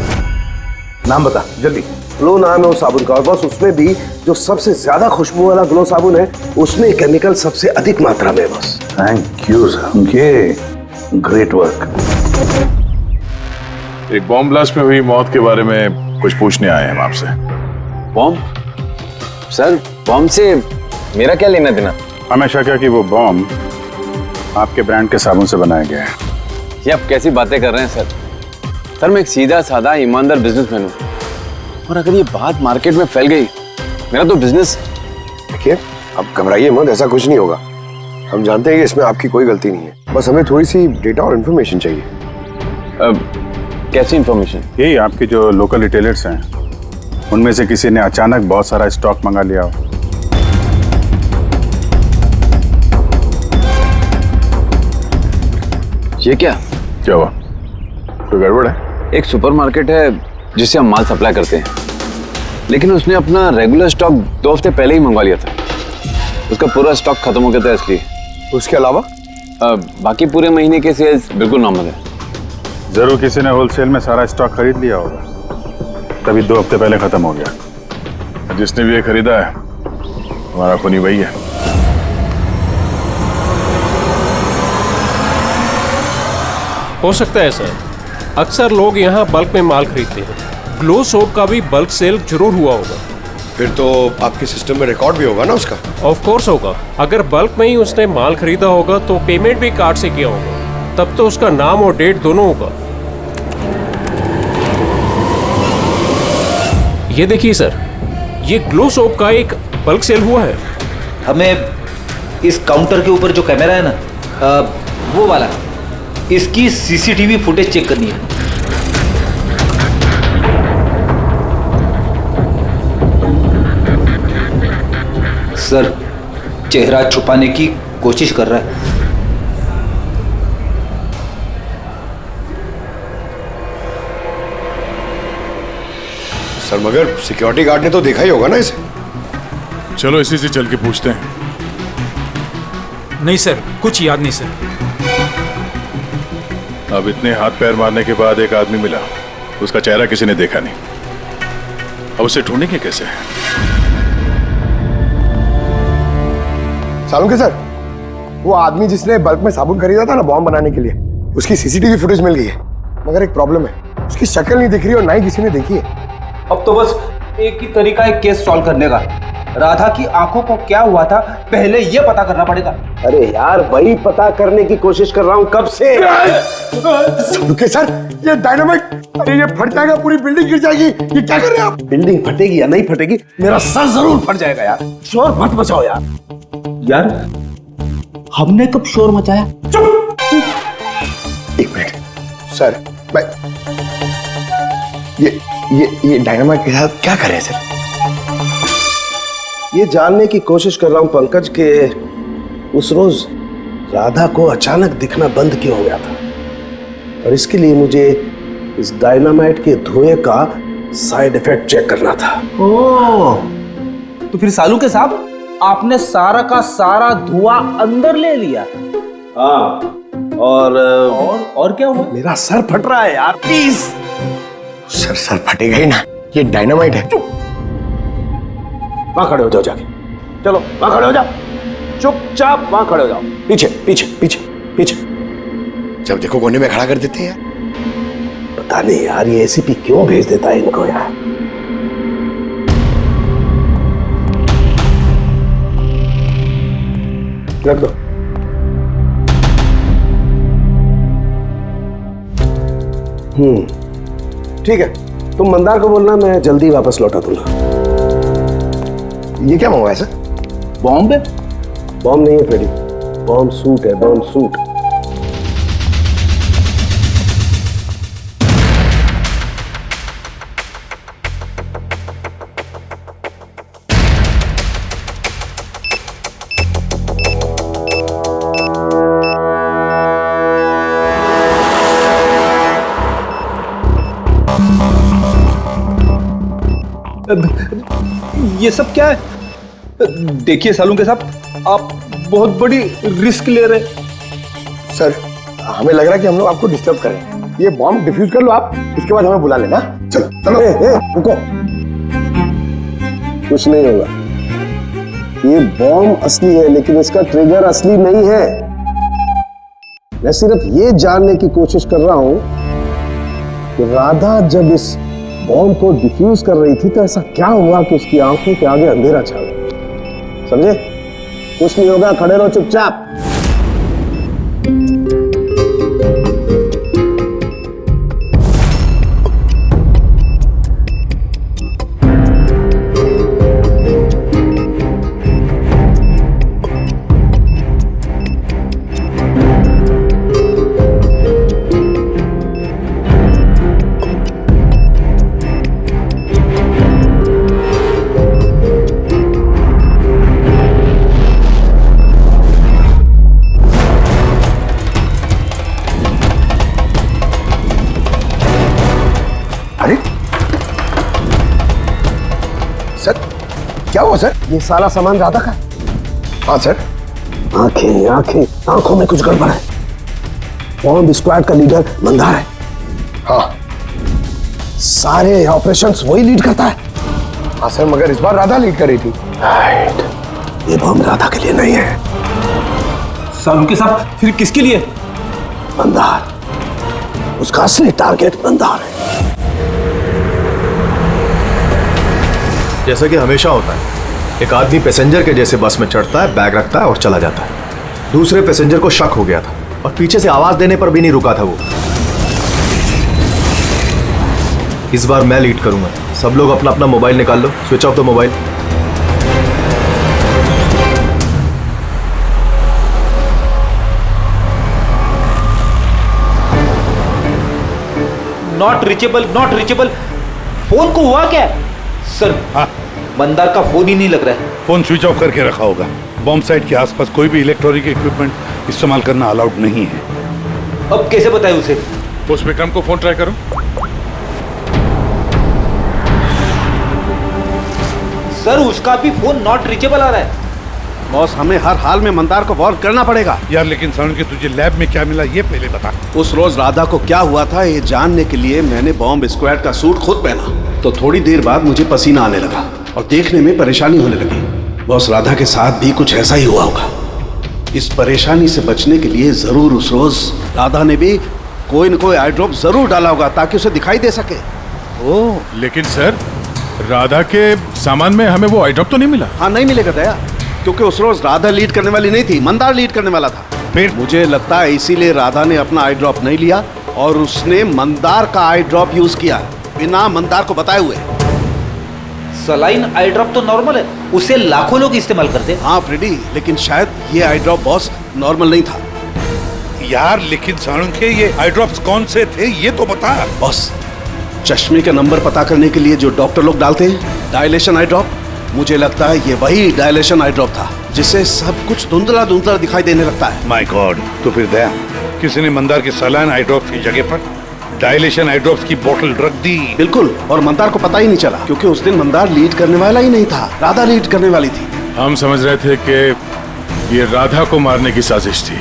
Speaker 17: नाम बता जल्दी।
Speaker 18: ग्लो नाम है उस साबुन का, और बस उसमें भी जो सबसे ज्यादा खुशबू वाला ग्लो साबुन है उसमें केमिकल सबसे अधिक मात्रा में। बस
Speaker 17: thank you Salunkhe, great work.
Speaker 3: एक बॉम्ब ब्लास्ट में हुई मौत के बारे में कुछ पूछने आए हैं हम आपसे।
Speaker 6: बॉम्ब? सर बॉम्ब से मेरा क्या लेना देना?
Speaker 1: हमेशा क्या कि वो बॉम्ब आपके ब्रांड के साबुन से बनाया गया है।
Speaker 6: ये आप कैसी बातें कर रहे हैं सर? सर मैं एक सीधा साधा ईमानदार बिजनेसमैन हूँ, और अगर ये बात मार्केट में फैल गई मेरा तो बिजनेस।
Speaker 7: देखिए आप घबराइए मत, ऐसा कुछ नहीं होगा। हम जानते हैं कि इसमें आपकी कोई गलती नहीं है, बस हमें थोड़ी सी डेटा और इन्फॉर्मेशन चाहिए।
Speaker 6: कैसी इन्फॉर्मेशन?
Speaker 1: यही आपके जो लोकल रिटेलर्स हैं उनमें से किसी ने अचानक बहुत सारा स्टॉक मंगा लिया हो।
Speaker 6: ये क्या
Speaker 3: हुआ? कोई गड़बड़ है?
Speaker 6: एक सुपरमार्केट है जिससे हम माल सप्लाई करते हैं, लेकिन उसने अपना रेगुलर स्टॉक 2 हफ्ते पहले ही मंगवा लिया था। उसका पूरा स्टॉक खत्म हो गया था, इसलिए।
Speaker 7: उसके अलावा
Speaker 6: बाकी पूरे महीने के सेल्स बिल्कुल नॉर्मल है।
Speaker 1: जरूर किसी ने होलसेल में सारा स्टॉक खरीद लिया होगा।
Speaker 3: तभी 2 हफ्ते पहले खत्म हो गया। जिसने भी ये खरीदा है हमारा खूनी वही है।
Speaker 19: हो सकता है सर, अक्सर लोग यहाँ बल्क में माल खरीदते हैं। ग्लो सोप का भी बल्क सेल जरूर हुआ होगा।
Speaker 7: फिर तो आपके सिस्टम में रिकॉर्ड भी होगा ना उसका?
Speaker 19: ऑफ कोर्स होगा। अगर बल्क में ही उसने माल खरीदा होगा तो पेमेंट भी कार्ड से किया होगा, तब तो उसका नाम और डेट दोनों होगा। ये देखिए सर, ये ग्लो सोप का एक बल्क सेल हुआ है।
Speaker 15: हमें इस काउंटर के ऊपर जो कैमरा है ना, वो वाला, इसकी सीसीटीवी फुटेज चेक करनी है। सर, चेहरा छुपाने की कोशिश कर रहा है।
Speaker 7: सर मगर सिक्योरिटी गार्ड ने तो देखा ही होगा ना इसे।
Speaker 4: चलो इसी से चल के पूछते हैं।
Speaker 15: नहीं सर, कुछ याद नहीं सर।
Speaker 3: अब इतने हाथ पैर मारने के बाद एक आदमी मिला, उसका चेहरा किसी ने देखा नहीं। अब उसे ढूंढेंगे कैसे?
Speaker 7: सालुंके सर, वो आदमी जिसने बल्क में साबुन खरीदा था ना बॉम्ब बनाने के लिए, उसकी सीसीटीवी फुटेज मिल गई है। मगर एक प्रॉब्लम है, उसकी शक्ल नहीं दिख रही और ना ही किसी ने देखी है।
Speaker 2: अब तो बस एक ही तरीका है केस सॉल्व करने का। राधा की आंखों को क्या हुआ था पहले ये पता करना पड़ेगा।
Speaker 20: अरे यार, वही पता करने की कोशिश कर रहा हूँ कब से।
Speaker 7: सालुंके सर, ये डायनामाइट, अरे ये फट जाएगा, पूरी बिल्डिंग गिर जाएगी। ये क्या कर रहे हैं आप?
Speaker 20: बिल्डिंग फटेगी या नहीं फटेगी, मेरा सर जरूर फट जाएगा यार। शोर मत मचाओ यार।
Speaker 2: यार, हमने कब शोर मचाया?
Speaker 7: चुप! एक मिनट सर, मैं ये डायनामाइट के साथ क्या कर रहे हैं सर?
Speaker 20: ये जानने की कोशिश कर रहा हूं पंकज के उस रोज राधा को अचानक दिखना बंद क्यों हो गया था, और इसके लिए मुझे इस डायनामाइट के धुएं का साइड इफेक्ट चेक करना था।
Speaker 2: ओह, तो फिर सालुंके साहब, आपने सारा का सारा धुआं अंदर ले लिया?
Speaker 20: हाँ, और क्या हुआ?
Speaker 7: मेरा सर फट रहा है यार, प्लीज। सर फटेगा ही ना, ये डायनामाइट है।
Speaker 20: वहां खड़े हो जाओ जाके, चलो वहां खड़े हो जाओ, चुपचाप वहां खड़े हो जाओ। पीछे पीछे पीछे पीछे।
Speaker 7: जब देखो कोने में खड़ा कर देते हैं यार।
Speaker 20: पता नहीं यार, ये एसीपी क्यों भेज देता है इनको यार।
Speaker 7: रख दो।
Speaker 20: ठीक है, तुम मंदार को बोलना, मैं जल्दी वापस लौटा दूंगा।
Speaker 7: ये क्या मंगवाया सर?
Speaker 2: बॉम्ब है?
Speaker 20: बॉम्ब नहीं है फ्रेडी, बॉम्ब सूट है, बॉम्ब सूट।
Speaker 2: ये सब क्या है? देखिए सालुंके साहब, आप बहुत बड़ी रिस्क ले रहे हैं।
Speaker 7: सर, हमें लग रहा है कि हम लोग आपको डिस्टर्ब कर रहे हैं। ये बॉम्ब डिफ्यूज कर लो आप, उसके बाद हमें बुला लेना। चलो चलो।
Speaker 20: रुको, कुछ नहीं होगा। ये बॉम्ब असली है, लेकिन इसका ट्रिगर असली नहीं है। मैं सिर्फ ये जानने की कोशिश कर रहा हूं कि राधा जब इस बॉम्ब को डिफ्यूज कर रही थी तो ऐसा क्या हुआ कि उसकी आंखों के आगे अंधेरा छा गया। समझे? कुछ नहीं होगा, खड़े रहो चुपचाप।
Speaker 7: क्या हुआ सर?
Speaker 20: ये सारा सामान राधा का?
Speaker 7: हाँ सर।
Speaker 20: आंखें आंखें, आंखों में कुछ गड़बड़ है। बॉम्ब स्क्वाड का लीडर मंदार है।
Speaker 7: हाँ,
Speaker 20: सारे ऑपरेशंस वही लीड करता है।
Speaker 7: हाँ सर, मगर इस बार राधा लीड करी थी।
Speaker 20: ये बम राधा के लिए नहीं है
Speaker 2: सर। उनके साथ फिर किसके लिए?
Speaker 20: मंदार, उसका असली टारगेट मंदार है।
Speaker 14: जैसा कि हमेशा होता है, एक आदमी पैसेंजर के जैसे बस में चढ़ता है, बैग रखता है और चला जाता है। दूसरे पैसेंजर को शक हो गया था और पीछे से आवाज देने पर भी नहीं रुका था वो। इस बार मैं लीड करूंगा। सब लोग अपना अपना मोबाइल निकाल लो, switch off the mobile.
Speaker 2: Not reachable, not reachable. Phone को हुआ क्या सर?
Speaker 17: हाँ,
Speaker 2: मंदार का फोन ही नहीं लग रहा है।
Speaker 17: फोन स्विच ऑफ करके रखा होगा। बॉम्ब साइट के आसपास कोई भी इलेक्ट्रॉनिक इक्विपमेंट इस्तेमाल करना अलाउड नहीं है।
Speaker 2: अब कैसे बताएं उसे?
Speaker 4: उस विक्रम को फोन ट्राई करो।
Speaker 2: सर उसका भी फोन नॉट रीचेबल आ रहा है।
Speaker 20: बॉस, हमें हर हाल में मंदार को वॉर्न करना पड़ेगा।
Speaker 17: यार लेकिन साउंड के तुझे लैब में क्या मिला ये पहले बता।
Speaker 20: उस रोज राधा को क्या हुआ था ये जानने के लिए मैंने बॉम्ब स्क्वाड का सूट खुद पहना, तो थोड़ी देर बाद मुझे पसीना आने लगा और देखने में परेशानी होने लगी। बॉस, राधा के साथ भी कुछ ऐसा ही हुआ होगा। इस परेशानी से बचने के लिए जरूर उस रोज राधा ने भी कोई न कोई आई ड्रॉप जरूर डाला होगा ताकि उसे दिखाई दे सके।
Speaker 4: ओह, लेकिन सर राधा के सामान में हमें वो आई ड्रॉप तो नहीं मिला।
Speaker 20: हाँ, नहीं मिलेगा दया, क्योंकि उस रोज राधा लीड करने वाली नहीं थी, मंदार लीड करने वाला था।
Speaker 17: फिर
Speaker 20: मुझे लगता है इसीलिए राधा ने अपना आई ड्रॉप नहीं लिया और उसने मंदार का आई ड्रॉप यूज किया बिना मंदार को बताए हुए।
Speaker 2: सलाइन आई ड्रॉप तो नॉर्मल है, उसे लाखों लोग इस्तेमाल करते हैं।
Speaker 20: हाँ फ्रेडी, लेकिन शायद ये आई ड्रॉप बॉस नॉर्मल नहीं था।
Speaker 17: यार लेकिन साउंड के ये आई ड्रॉप्स कौन से थे ये तो बता।
Speaker 20: बॉस, चश्मे का नंबर पता करने के लिए जो डॉक्टर लोग डालते हैं डायलेशन आई ड्रॉप, मुझे लगता है ये वही डायलेशन आई ड्रॉप था जिससे सब कुछ धुंधला धुंधला दिखाई देने लगता है।
Speaker 17: माय गॉड, तो फिर दया किसी ने मंदार के सलाइन आई ड्रॉप्स की जगह पर डायलेशन आई ड्रॉप्स की बोतल रख दी।
Speaker 20: बिल्कुल, और मंदार को पता ही नहीं चला क्योंकि उस दिन मंदार लीड करने वाला ही नहीं था, राधा लीड करने वाली थी।
Speaker 4: हम समझ रहे थे कि ये राधा को मारने की साजिश थी,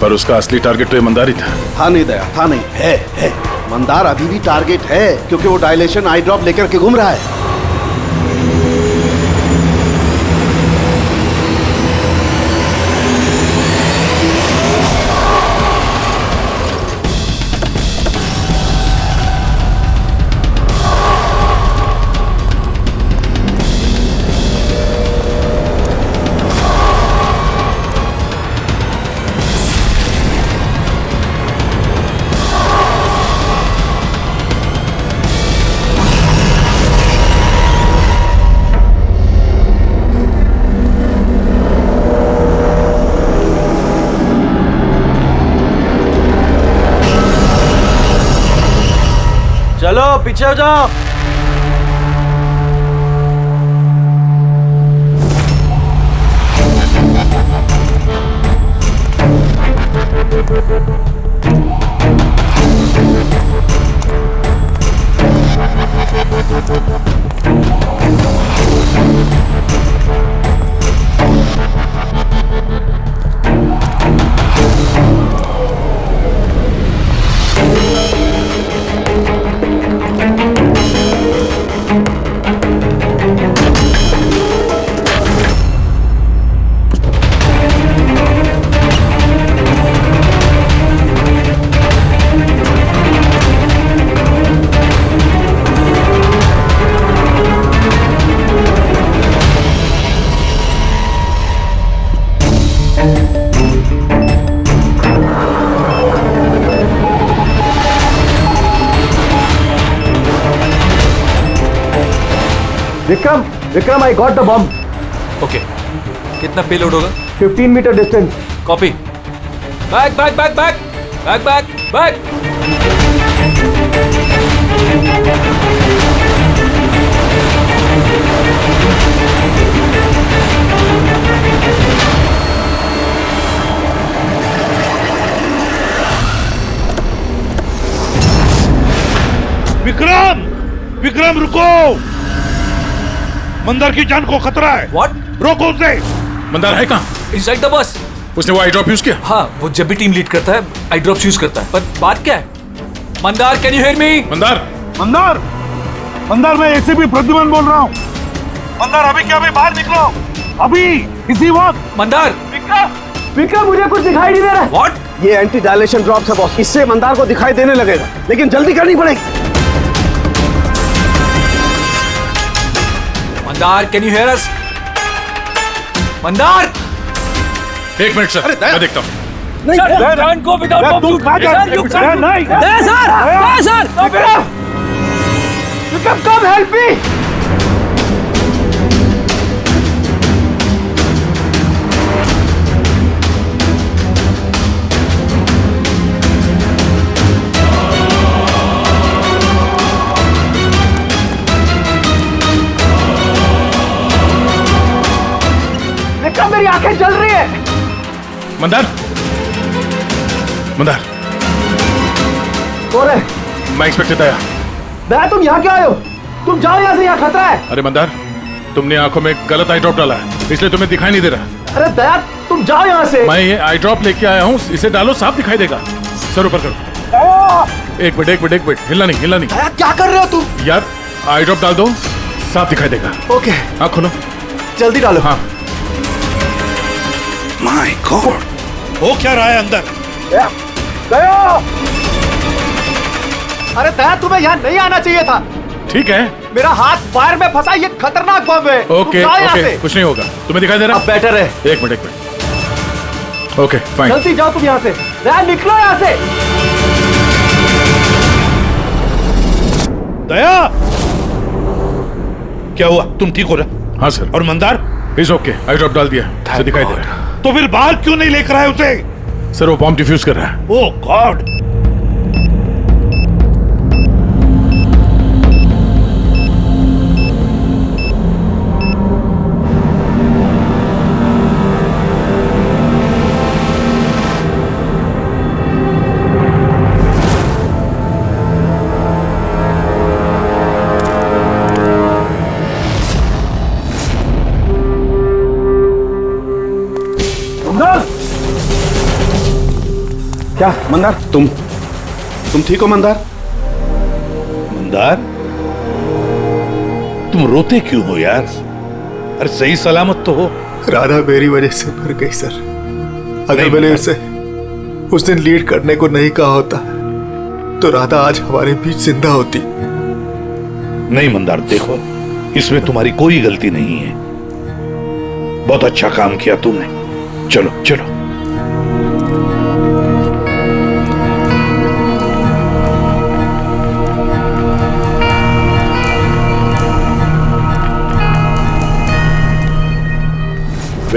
Speaker 4: पर उसका असली टारगेट तो ये मंदार ही था।
Speaker 20: था नहीं दया, था नहीं, है। मंदार अभी भी टारगेट है क्योंकि वो डायलेशन आई ड्रॉप लेकर के घूम रहा है।
Speaker 6: चलो पीछे हो जाओ।
Speaker 14: Vikram, I got the bomb.
Speaker 15: Okay, कितना पेलोड होगा?
Speaker 14: 15 metre distance.
Speaker 15: Copy. Back back back back back back back.
Speaker 17: Vikram, Vikram रुको, मंदार की जान को खतरा है।
Speaker 15: What?
Speaker 17: रोको उसे।
Speaker 4: मंदार है कहाँ?
Speaker 15: Inside the bus.
Speaker 4: उसने वो आई ड्रॉप यूज किया?
Speaker 15: हाँ, वो जब भी टीम लीड करता है आई ड्रॉप्स यूज करता है, पर बात क्या है? Mandar, can you hear me?
Speaker 4: Mandar,
Speaker 17: Mandar, Mandar, मैं एसीपी प्रद्युमन बोल रहा हूँ। मंदार, अभी क्या अभी बाहर निकलो, अभी इसी वक्त।
Speaker 15: मंदार,
Speaker 12: विक्रम, मुझे कुछ दिखाई नहीं दे रहा है।
Speaker 15: व्हाट?
Speaker 20: ये एंटी डायलेशन ड्रॉप्स है बॉस, इससे मंदार को दिखाई देने लगेगा, लेकिन जल्दी करनी पड़ेगी।
Speaker 15: मंदार, कैन यू हियर अस? मंदार,
Speaker 4: एक मिनट सर, मैं देखता हूँ।
Speaker 12: नहीं, विक्रम, कम हेल्प मी। विक्रम, मेरी आंखें जल रही है।
Speaker 4: मंदार, मंदार,
Speaker 12: कौन है?
Speaker 4: मैं इंस्पेक्टर दया।
Speaker 12: दया, तुम यहाँ क्यों आए हो? तुम जाओ यहाँ से, यहाँ खतरा है।
Speaker 4: अरे मंदार, तुमने आंखों में गलत आई ड्रॉप डाला है, इसलिए तुम्हें दिखाई नहीं दे रहा।
Speaker 12: अरे दया, तुम जाओ यहाँ से।
Speaker 4: मैं ये आई ड्रॉप लेके आया हूँ, इसे डालो, साफ दिखाई देगा। सर ऊपर करो। एक मिनट, हिलना नहीं, हिलना नहीं।
Speaker 14: दया, क्या कर रहे हो तुम?
Speaker 4: यार, आई ड्रॉप डाल दो, साफ दिखाई देगा।
Speaker 14: ओके,
Speaker 4: हाँ खोलो,
Speaker 14: जल्दी डालो।
Speaker 4: हाँ।
Speaker 17: माय गॉड, हो क्या रहा है अंदर?
Speaker 12: दया! अरे दया, तुम्हें यहाँ नहीं आना चाहिए था।
Speaker 4: ठीक है,
Speaker 12: मेरा हाथ फायर में फंसा, ये खतरनाक बम है।
Speaker 4: ओके, कुछ नहीं होगा, तुम्हें दिखाई दे रहा?
Speaker 12: अब बेटर है।
Speaker 4: एक मिनट। Okay, fine.
Speaker 12: जल्दी जाओ तुम यहाँ से। दया, निकलो यहाँ से।
Speaker 17: दया, क्या हुआ? तुम ठीक हो रहा?
Speaker 4: हाँ सर।
Speaker 17: और Mandar?
Speaker 4: Is okay, I drop डाल दिया, से दिखाई दे रहा है।
Speaker 17: तो फिर बाहर क्यों नहीं लेकर आए उसे?
Speaker 4: सर, वो बॉम्ब डिफ्यूज कर रहा है।
Speaker 17: Oh God.
Speaker 7: क्या मंदार, तुम ठीक हो मंदार?
Speaker 17: मंदार, तुम रोते क्यों हो यार? अरे सही सलामत तो हो।
Speaker 14: राधा मेरी वजह से मर गई सर। अगर मैंने उसे उस दिन लीड करने को नहीं कहा होता तो राधा आज हमारे बीच जिंदा होती।
Speaker 17: नहीं मंदार, देखो, इसमें तुम्हारी कोई गलती नहीं है। बहुत अच्छा काम किया तुमने। चलो चलो।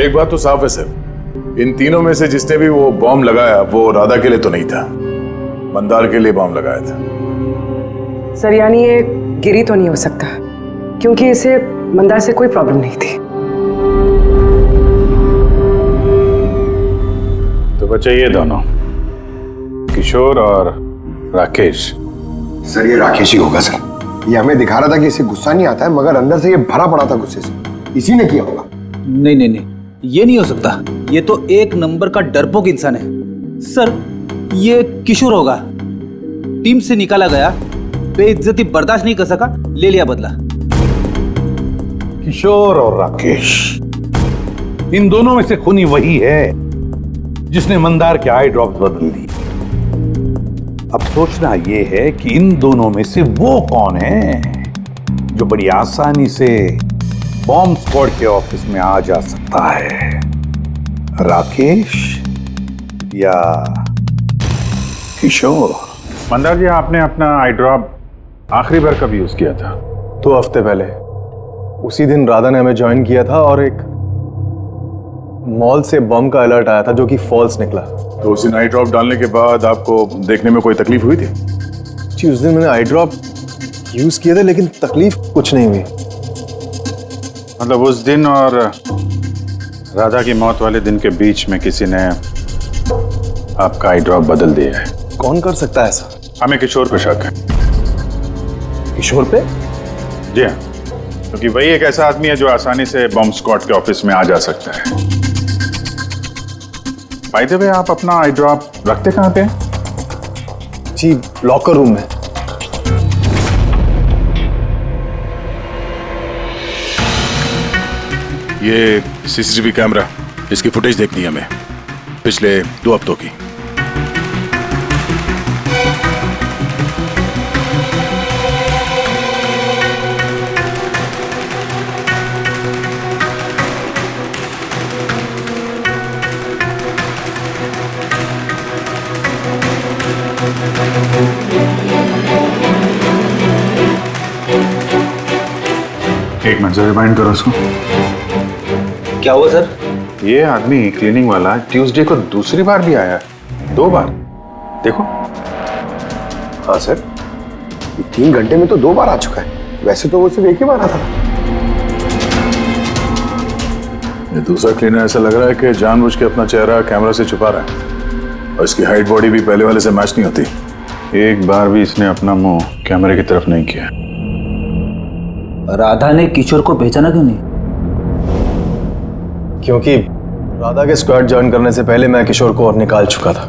Speaker 3: एक बात तो साफ है सर, इन तीनों में से जिसने भी वो बॉम्ब लगाया वो राधा के लिए तो नहीं था, मंदार के लिए बॉम्ब लगाया था।
Speaker 5: सर, यानी ये गिरी तो नहीं हो सकता, क्योंकि इसे मंदार से कोई प्रॉब्लम नहीं थी।
Speaker 1: तो बचे ये दोनों, किशोर और राकेश।
Speaker 7: सर, ये राकेश ही होगा सर। ये हमें दिखा रहा था कि इसे गुस्सा नहीं आता है, मगर अंदर से ये भरा पड़ा था गुस्से से। इसी ने किया होगा।
Speaker 6: नहीं नहीं नहीं, ये नहीं हो सकता। ये तो एक नंबर का डरपोक इंसान है। सर, ये किशोर होगा। टीम से निकाला गया, बेइज्जती बर्दाश्त नहीं कर सका, ले लिया बदला।
Speaker 17: किशोर और राकेश, इन दोनों में से खूनी वही है जिसने मंदार के आई ड्रॉप्स बदल दी। अब सोचना ये है कि इन दोनों में से वो कौन है जो बड़ी आसानी से बॉम्ब स्क्वाड के ऑफिस में आ जा सकता है, राकेश या किशोर?
Speaker 1: मंदार जी, आपने अपना आई ड्रॉप आखिरी बार कब यूज किया था?
Speaker 14: 2 हफ्ते पहले। उसी दिन राधा ने हमें ज्वाइन किया था और एक मॉल से बम का अलर्ट आया था जो कि फॉल्स निकला।
Speaker 3: तो उसी आई ड्रॉप डालने के बाद आपको देखने में कोई तकलीफ हुई थी?
Speaker 14: जी, उस दिन मैंने आई ड्रॉप यूज किए थे, लेकिन तकलीफ कुछ नहीं हुई।
Speaker 1: मतलब उस दिन और राधा की मौत वाले दिन के बीच में किसी ने आपका आई ड्रॉप बदल दिया है।
Speaker 14: कौन कर सकता है ऐसा?
Speaker 1: हमें किशोर पे शक है।
Speaker 14: किशोर पे?
Speaker 1: जी हाँ, क्योंकि वही एक ऐसा आदमी है जो आसानी से बॉम्ब स्क्वाड के ऑफिस में आ जा सकता है। बाय द वे, आप अपना आई ड्रॉप रखते कहाँ पे हैं?
Speaker 14: जी, लॉकर रूम में।
Speaker 4: ये सीसीटीवी कैमरा, इसकी फुटेज देखनी है हमें पिछले 2 हफ्तों की।
Speaker 1: एक मिनट, रिमाइंड करो उसको।
Speaker 2: क्या हुआ सर?
Speaker 1: ये आदमी क्लीनिंग वाला ट्यूसडे को दूसरी बार भी आया, 2 बार। देखो।
Speaker 7: हाँ सर, 3 घंटे में तो 2 बार आ चुका है। वैसे तो वो सिर्फ एक ही बार आता था।
Speaker 3: ये दूसरा क्लीनर ऐसा लग रहा है कि जानबूझ के अपना चेहरा कैमरा से छुपा रहा है, और इसकी हाइट बॉडी भी पहले वाले से मैच नहीं होती।
Speaker 1: एक बार भी इसने अपना मुंह कैमरे की तरफ नहीं किया।
Speaker 2: राधा ने किशोर को पहचाना क्यों नहीं?
Speaker 14: क्योंकि राधा के स्क्वाड ज्वाइन करने से पहले मैं किशोर को और निकाल चुका था।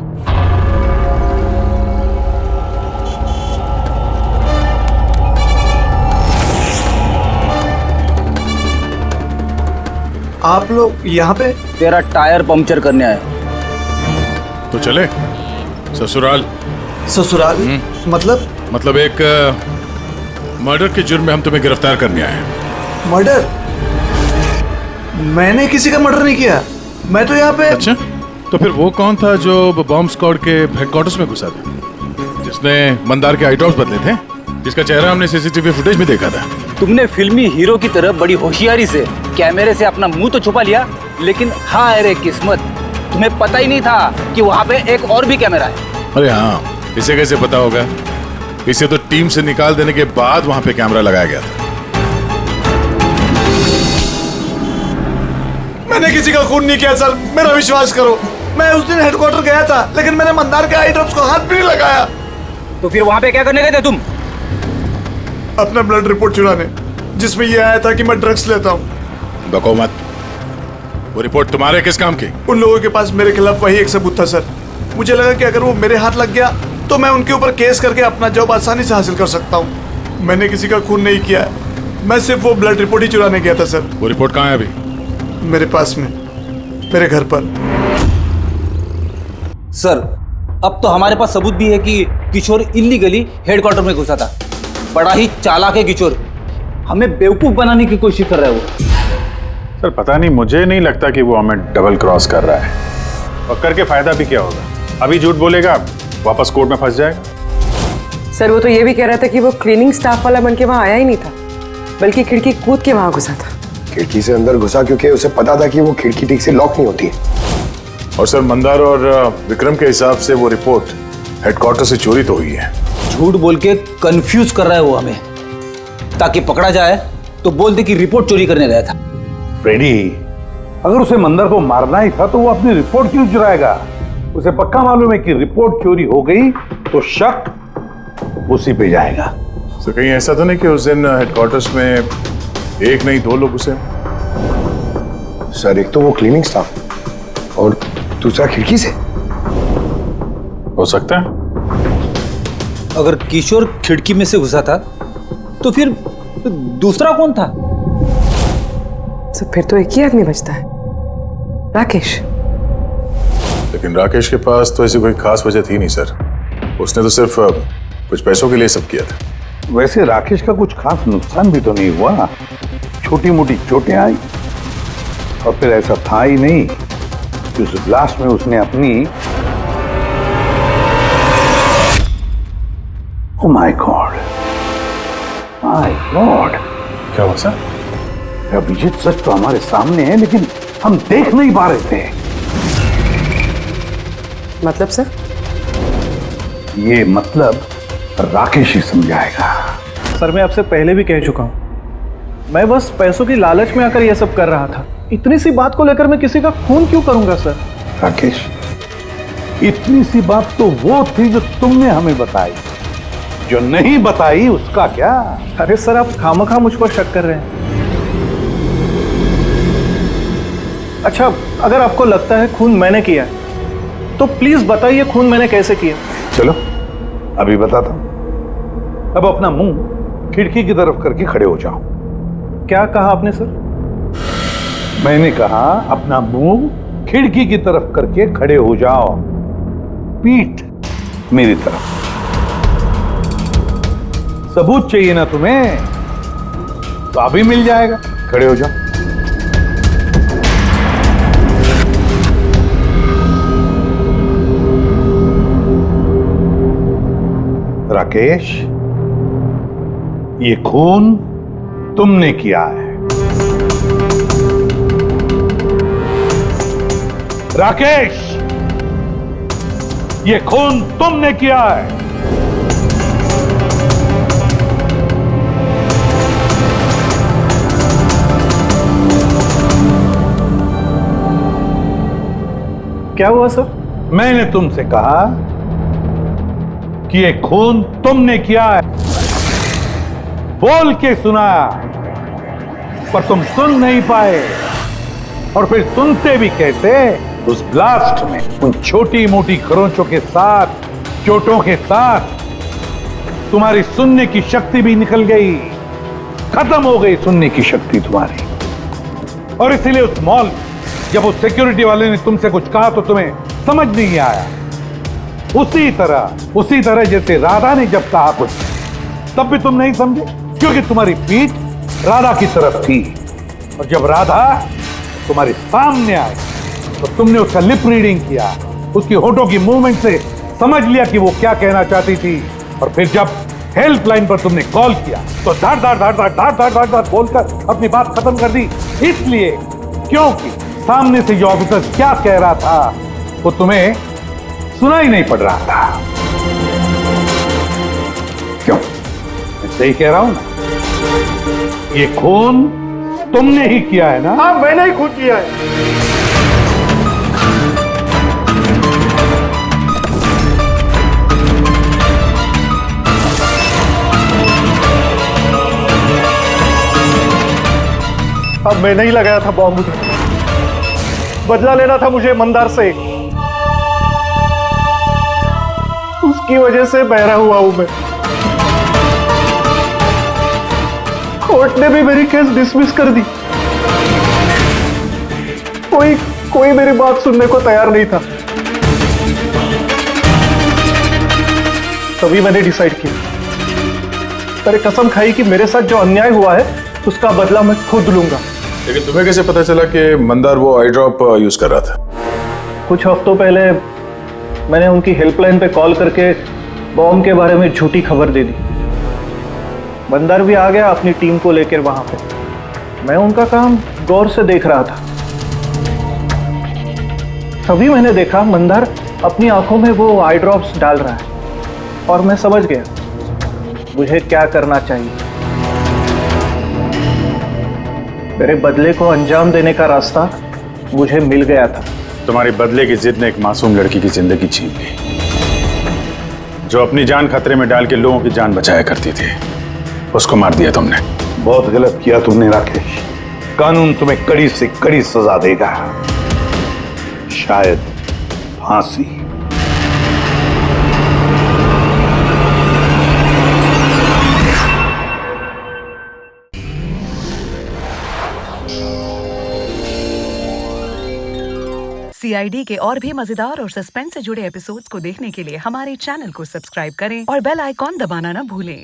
Speaker 12: आप लोग यहाँ पे?
Speaker 2: तेरा टायर पंक्चर करने आए।
Speaker 4: तो चले ससुराल।
Speaker 12: ससुराल? मतलब
Speaker 4: एक मर्डर के जुर्म में हम तुम्हें गिरफ्तार करने आए हैं।
Speaker 12: मर्डर? मैंने किसी का मर्डर नहीं किया। मैं तो यहाँ पे।
Speaker 4: अच्छा, तो फिर वो कौन था जो बॉम्ब स्क्वाड के हेडक्वार्टर्स में घुसा था, जिसने मंदार के आई ड्रॉप्स बदले थे, जिसका चेहरा हमने सीसीटीवी फुटेज में देखा था?
Speaker 6: तुमने फिल्मी हीरो की तरह बड़ी होशियारी से कैमरे से अपना मुंह तो छुपा लिया, लेकिन हाय रे किस्मत, तुम्हें पता ही नहीं था कि वहाँ पे एक और भी कैमरा है।
Speaker 4: अरे हाँ, इसे कैसे पता होगा? इसे तो टीम से निकाल देने के बाद वहां पे कैमरा लगाया गया था।
Speaker 12: मैंने किसी का खून नहीं किया सर, मेरा विश्वास करो। मैं उस दिन हेडक्वार्टर गया था, लेकिन मैंने मंदार के आई ड्रॉप्स को हाथ भी नहीं लगाया।
Speaker 6: तो फिर वहां पे क्या करने गए थे तुम?
Speaker 12: अपना ब्लड रिपोर्ट चुराने, जिसमें यह आया था कि मैं ड्रग्स लेता हूँ।
Speaker 4: बको मत। वो रिपोर्ट तुम्हारे किस काम की?
Speaker 12: उन लोगों के पास मेरे खिलाफ वही एक सबूत था सर। मुझे लगा कि अगर वो मेरे हाथ लग गया तो मैं उनके ऊपर केस करके अपना जॉब आसानी से हासिल कर सकता हूँ। मैंने किसी का खून नहीं किया, मैं सिर्फ वो ब्लड रिपोर्ट ही चुराने गया था सर।
Speaker 4: वो रिपोर्ट कहाँ है अभी?
Speaker 12: मेरे पास में, मेरे घर पर।
Speaker 6: सर, अब तो हमारे पास सबूत भी है कि किशोर इल्लीगली हेडक्वार्टर में घुसा था। बड़ा ही चालाक है किशोर, हमें बेवकूफ बनाने की कोशिश कर रहा है वो।
Speaker 1: सर पता नहीं, मुझे नहीं लगता कि वो हमें डबल क्रॉस कर रहा है, और करके फायदा भी क्या होगा? अभी झूठ बोलेगा, वापस कोर्ट में फंस जाएगा।
Speaker 5: सर वो तो ये भी कह रहा था कि वो क्लीनिंग स्टाफ वाला बन के वहां आया ही नहीं था, बल्कि खिड़की कूद के वहां घुसा था।
Speaker 7: खिड़की से अंदर घुसा क्योंकि उसे पता था कि वो खिड़की ठीक से लॉक नहीं होती है।
Speaker 3: और सर मंदार और विक्रम के हिसाब से वो रिपोर्ट हेडक्वार्टर से चोरी तो हुई है।
Speaker 6: झूठ बोल के कंफ्यूज कर रहा है वो हमें, ताकि पकड़ा जाए तो बोल दे कि रिपोर्ट चोरी करने गया था।
Speaker 17: फ्रेडी, अगर उसे मंदार को मारना ही था तो वो अपनी रिपोर्ट क्यों चुराएगा? उसे पक्का मालूम है कि रिपोर्ट चोरी हो गई तो शक उसी पे जाएगा।
Speaker 3: तो कहीं ऐसा तो नहीं कि उस दिन हेडक्वार्टर्स में एक नहीं 2 लोग उसे?
Speaker 7: सर एक तो वो क्लीनिंग स्टाफ और दूसरा खिड़की से।
Speaker 1: हो सकता है।
Speaker 6: अगर किशोर खिड़की में से घुसा था तो फिर दूसरा कौन था?
Speaker 5: तो फिर तो एक ही आदमी बचता है, राकेश।
Speaker 3: लेकिन राकेश के पास तो ऐसी कोई खास वजह थी नहीं सर, उसने तो सिर्फ कुछ पैसों के लिए सब किया था।
Speaker 17: वैसे राकेश का कुछ खास नुकसान भी तो नहीं हुआ, छोटी मोटी चोटें आई, और फिर ऐसा था ही नहीं कि उस ब्लास्ट में उसने अपनी oh my God, my God.
Speaker 1: क्या हुआ सर?
Speaker 17: अभिजीत, सच तो हमारे सामने है लेकिन हम देख नहीं पा रहे थे।
Speaker 5: मतलब सर?
Speaker 17: ये मतलब राकेश ही समझाएगा।
Speaker 12: सर मैं आपसे पहले भी कह चुका हूँ, मैं बस पैसों की लालच में आकर यह सब कर रहा था। इतनी सी बात को लेकर मैं किसी का खून क्यों करूंगा सर?
Speaker 17: राकेश, इतनी सी बात तो वो थी जो तुमने हमें बताई, जो नहीं बताई उसका क्या?
Speaker 12: अरे सर आप खामखा मुझ पर शक कर रहे हैं। अच्छा, अगर आपको लगता है खून मैंने किया है तो प्लीज बताइए खून मैंने कैसे किया।
Speaker 17: चलो अभी बताता हूं। अब अपना मुंह खिड़की की तरफ करके खड़े हो जाओ।
Speaker 12: क्या कहा आपने सर?
Speaker 17: मैंने कहा अपना मुंह खिड़की की तरफ करके खड़े हो जाओ, पीठ मेरी तरफ। सबूत चाहिए ना तुम्हें, तो अभी मिल जाएगा। खड़े हो जाओ। राकेश, ये खून तुमने किया है। राकेश, ये खून तुमने किया है।
Speaker 12: क्या हुआ सर?
Speaker 17: मैंने तुमसे कहा कि ये खून तुमने किया है, बोल के सुनाया, पर तुम सुन नहीं पाए। और फिर सुनते भी कैसे? उस ब्लास्ट में उन छोटी मोटी खरोंचों के साथ, चोटों के साथ तुम्हारी सुनने की शक्ति भी निकल गई, खत्म हो गई सुनने की शक्ति तुम्हारी। और इसीलिए उस मॉल जब उस सिक्योरिटी वाले ने तुमसे कुछ कहा तो तुम्हें समझ नहीं आया। उसी तरह जैसे राधा ने जब कहा कुछ, तब भी तुम नहीं समझे, क्योंकि तुम्हारी पीठ राधा की तरफ थी। और जब राधा तुम्हारे सामने आई तो तुमने उसका लिप रीडिंग किया, उसकी होठों की मूवमेंट से समझ लिया कि वो क्या कहना चाहती थी। और फिर जब हेल्पलाइन पर तुमने कॉल किया तो धाड़ धाड़ धाड़ धाड़ धाड़ धाड़ धाड़ धाड़ बोलकर अपनी बात खत्म कर दी। इसलिए क्योंकि सामने से जो ऑफिसर क्या कह रहा था वो तुम्हें सुनाई नहीं पड़ रहा था। क्यों? मैं सही कह रहा हूं ना? ये खून तुमने ही किया है ना?
Speaker 12: हाँ, मैंने ही खून किया है। अब मैंने ही लगाया था बॉम्ब उधर। बदला लेना था मुझे मंदार से। उसकी वजह से बहरा हुआ हूं मैं। कोर्ट ने भी मेरी केस डिसमिस कर दी। कोई मेरी बात सुनने को तैयार नहीं था। तभी मैंने डिसाइड किया, मैंने कसम खाई कि मेरे साथ जो अन्याय हुआ है उसका बदला मैं खुद लूंगा।
Speaker 3: लेकिन तुम्हें कैसे पता चला कि मंदार वो आई ड्रॉप यूज कर रहा था?
Speaker 12: कुछ हफ्तों पहले मैंने उनकी हेल्पलाइन पे कॉल करके बॉम्ब के बारे में झूठी खबर दे दी। मंदार भी आ गया अपनी टीम को लेकर वहां पे। मैं उनका काम गौर से देख रहा था। तभी मैंने देखा मंदार अपनी आंखों में वो आई ड्रॉप्स डाल रहा है और मैं समझ गया मुझे क्या करना चाहिए। मेरे बदले को अंजाम देने का रास्ता मुझे मिल गया था।
Speaker 1: तुम्हारी बदले की जिद ने एक मासूम लड़की की जिंदगी छीन ली, जो अपनी जान खतरे में डाल के लोगों की जान बचाया करती थी। उसको मार दिया तुमने।
Speaker 17: बहुत गलत किया तुमने राकेश। कानून तुम्हें कड़ी से कड़ी सजा देगा, शायद फांसी।
Speaker 21: CID के और भी मजेदार और सस्पेंस से जुड़े एपिसोड्स को देखने के लिए हमारे चैनल को सब्सक्राइब करें और बेल आइकॉन दबाना ना भूलें।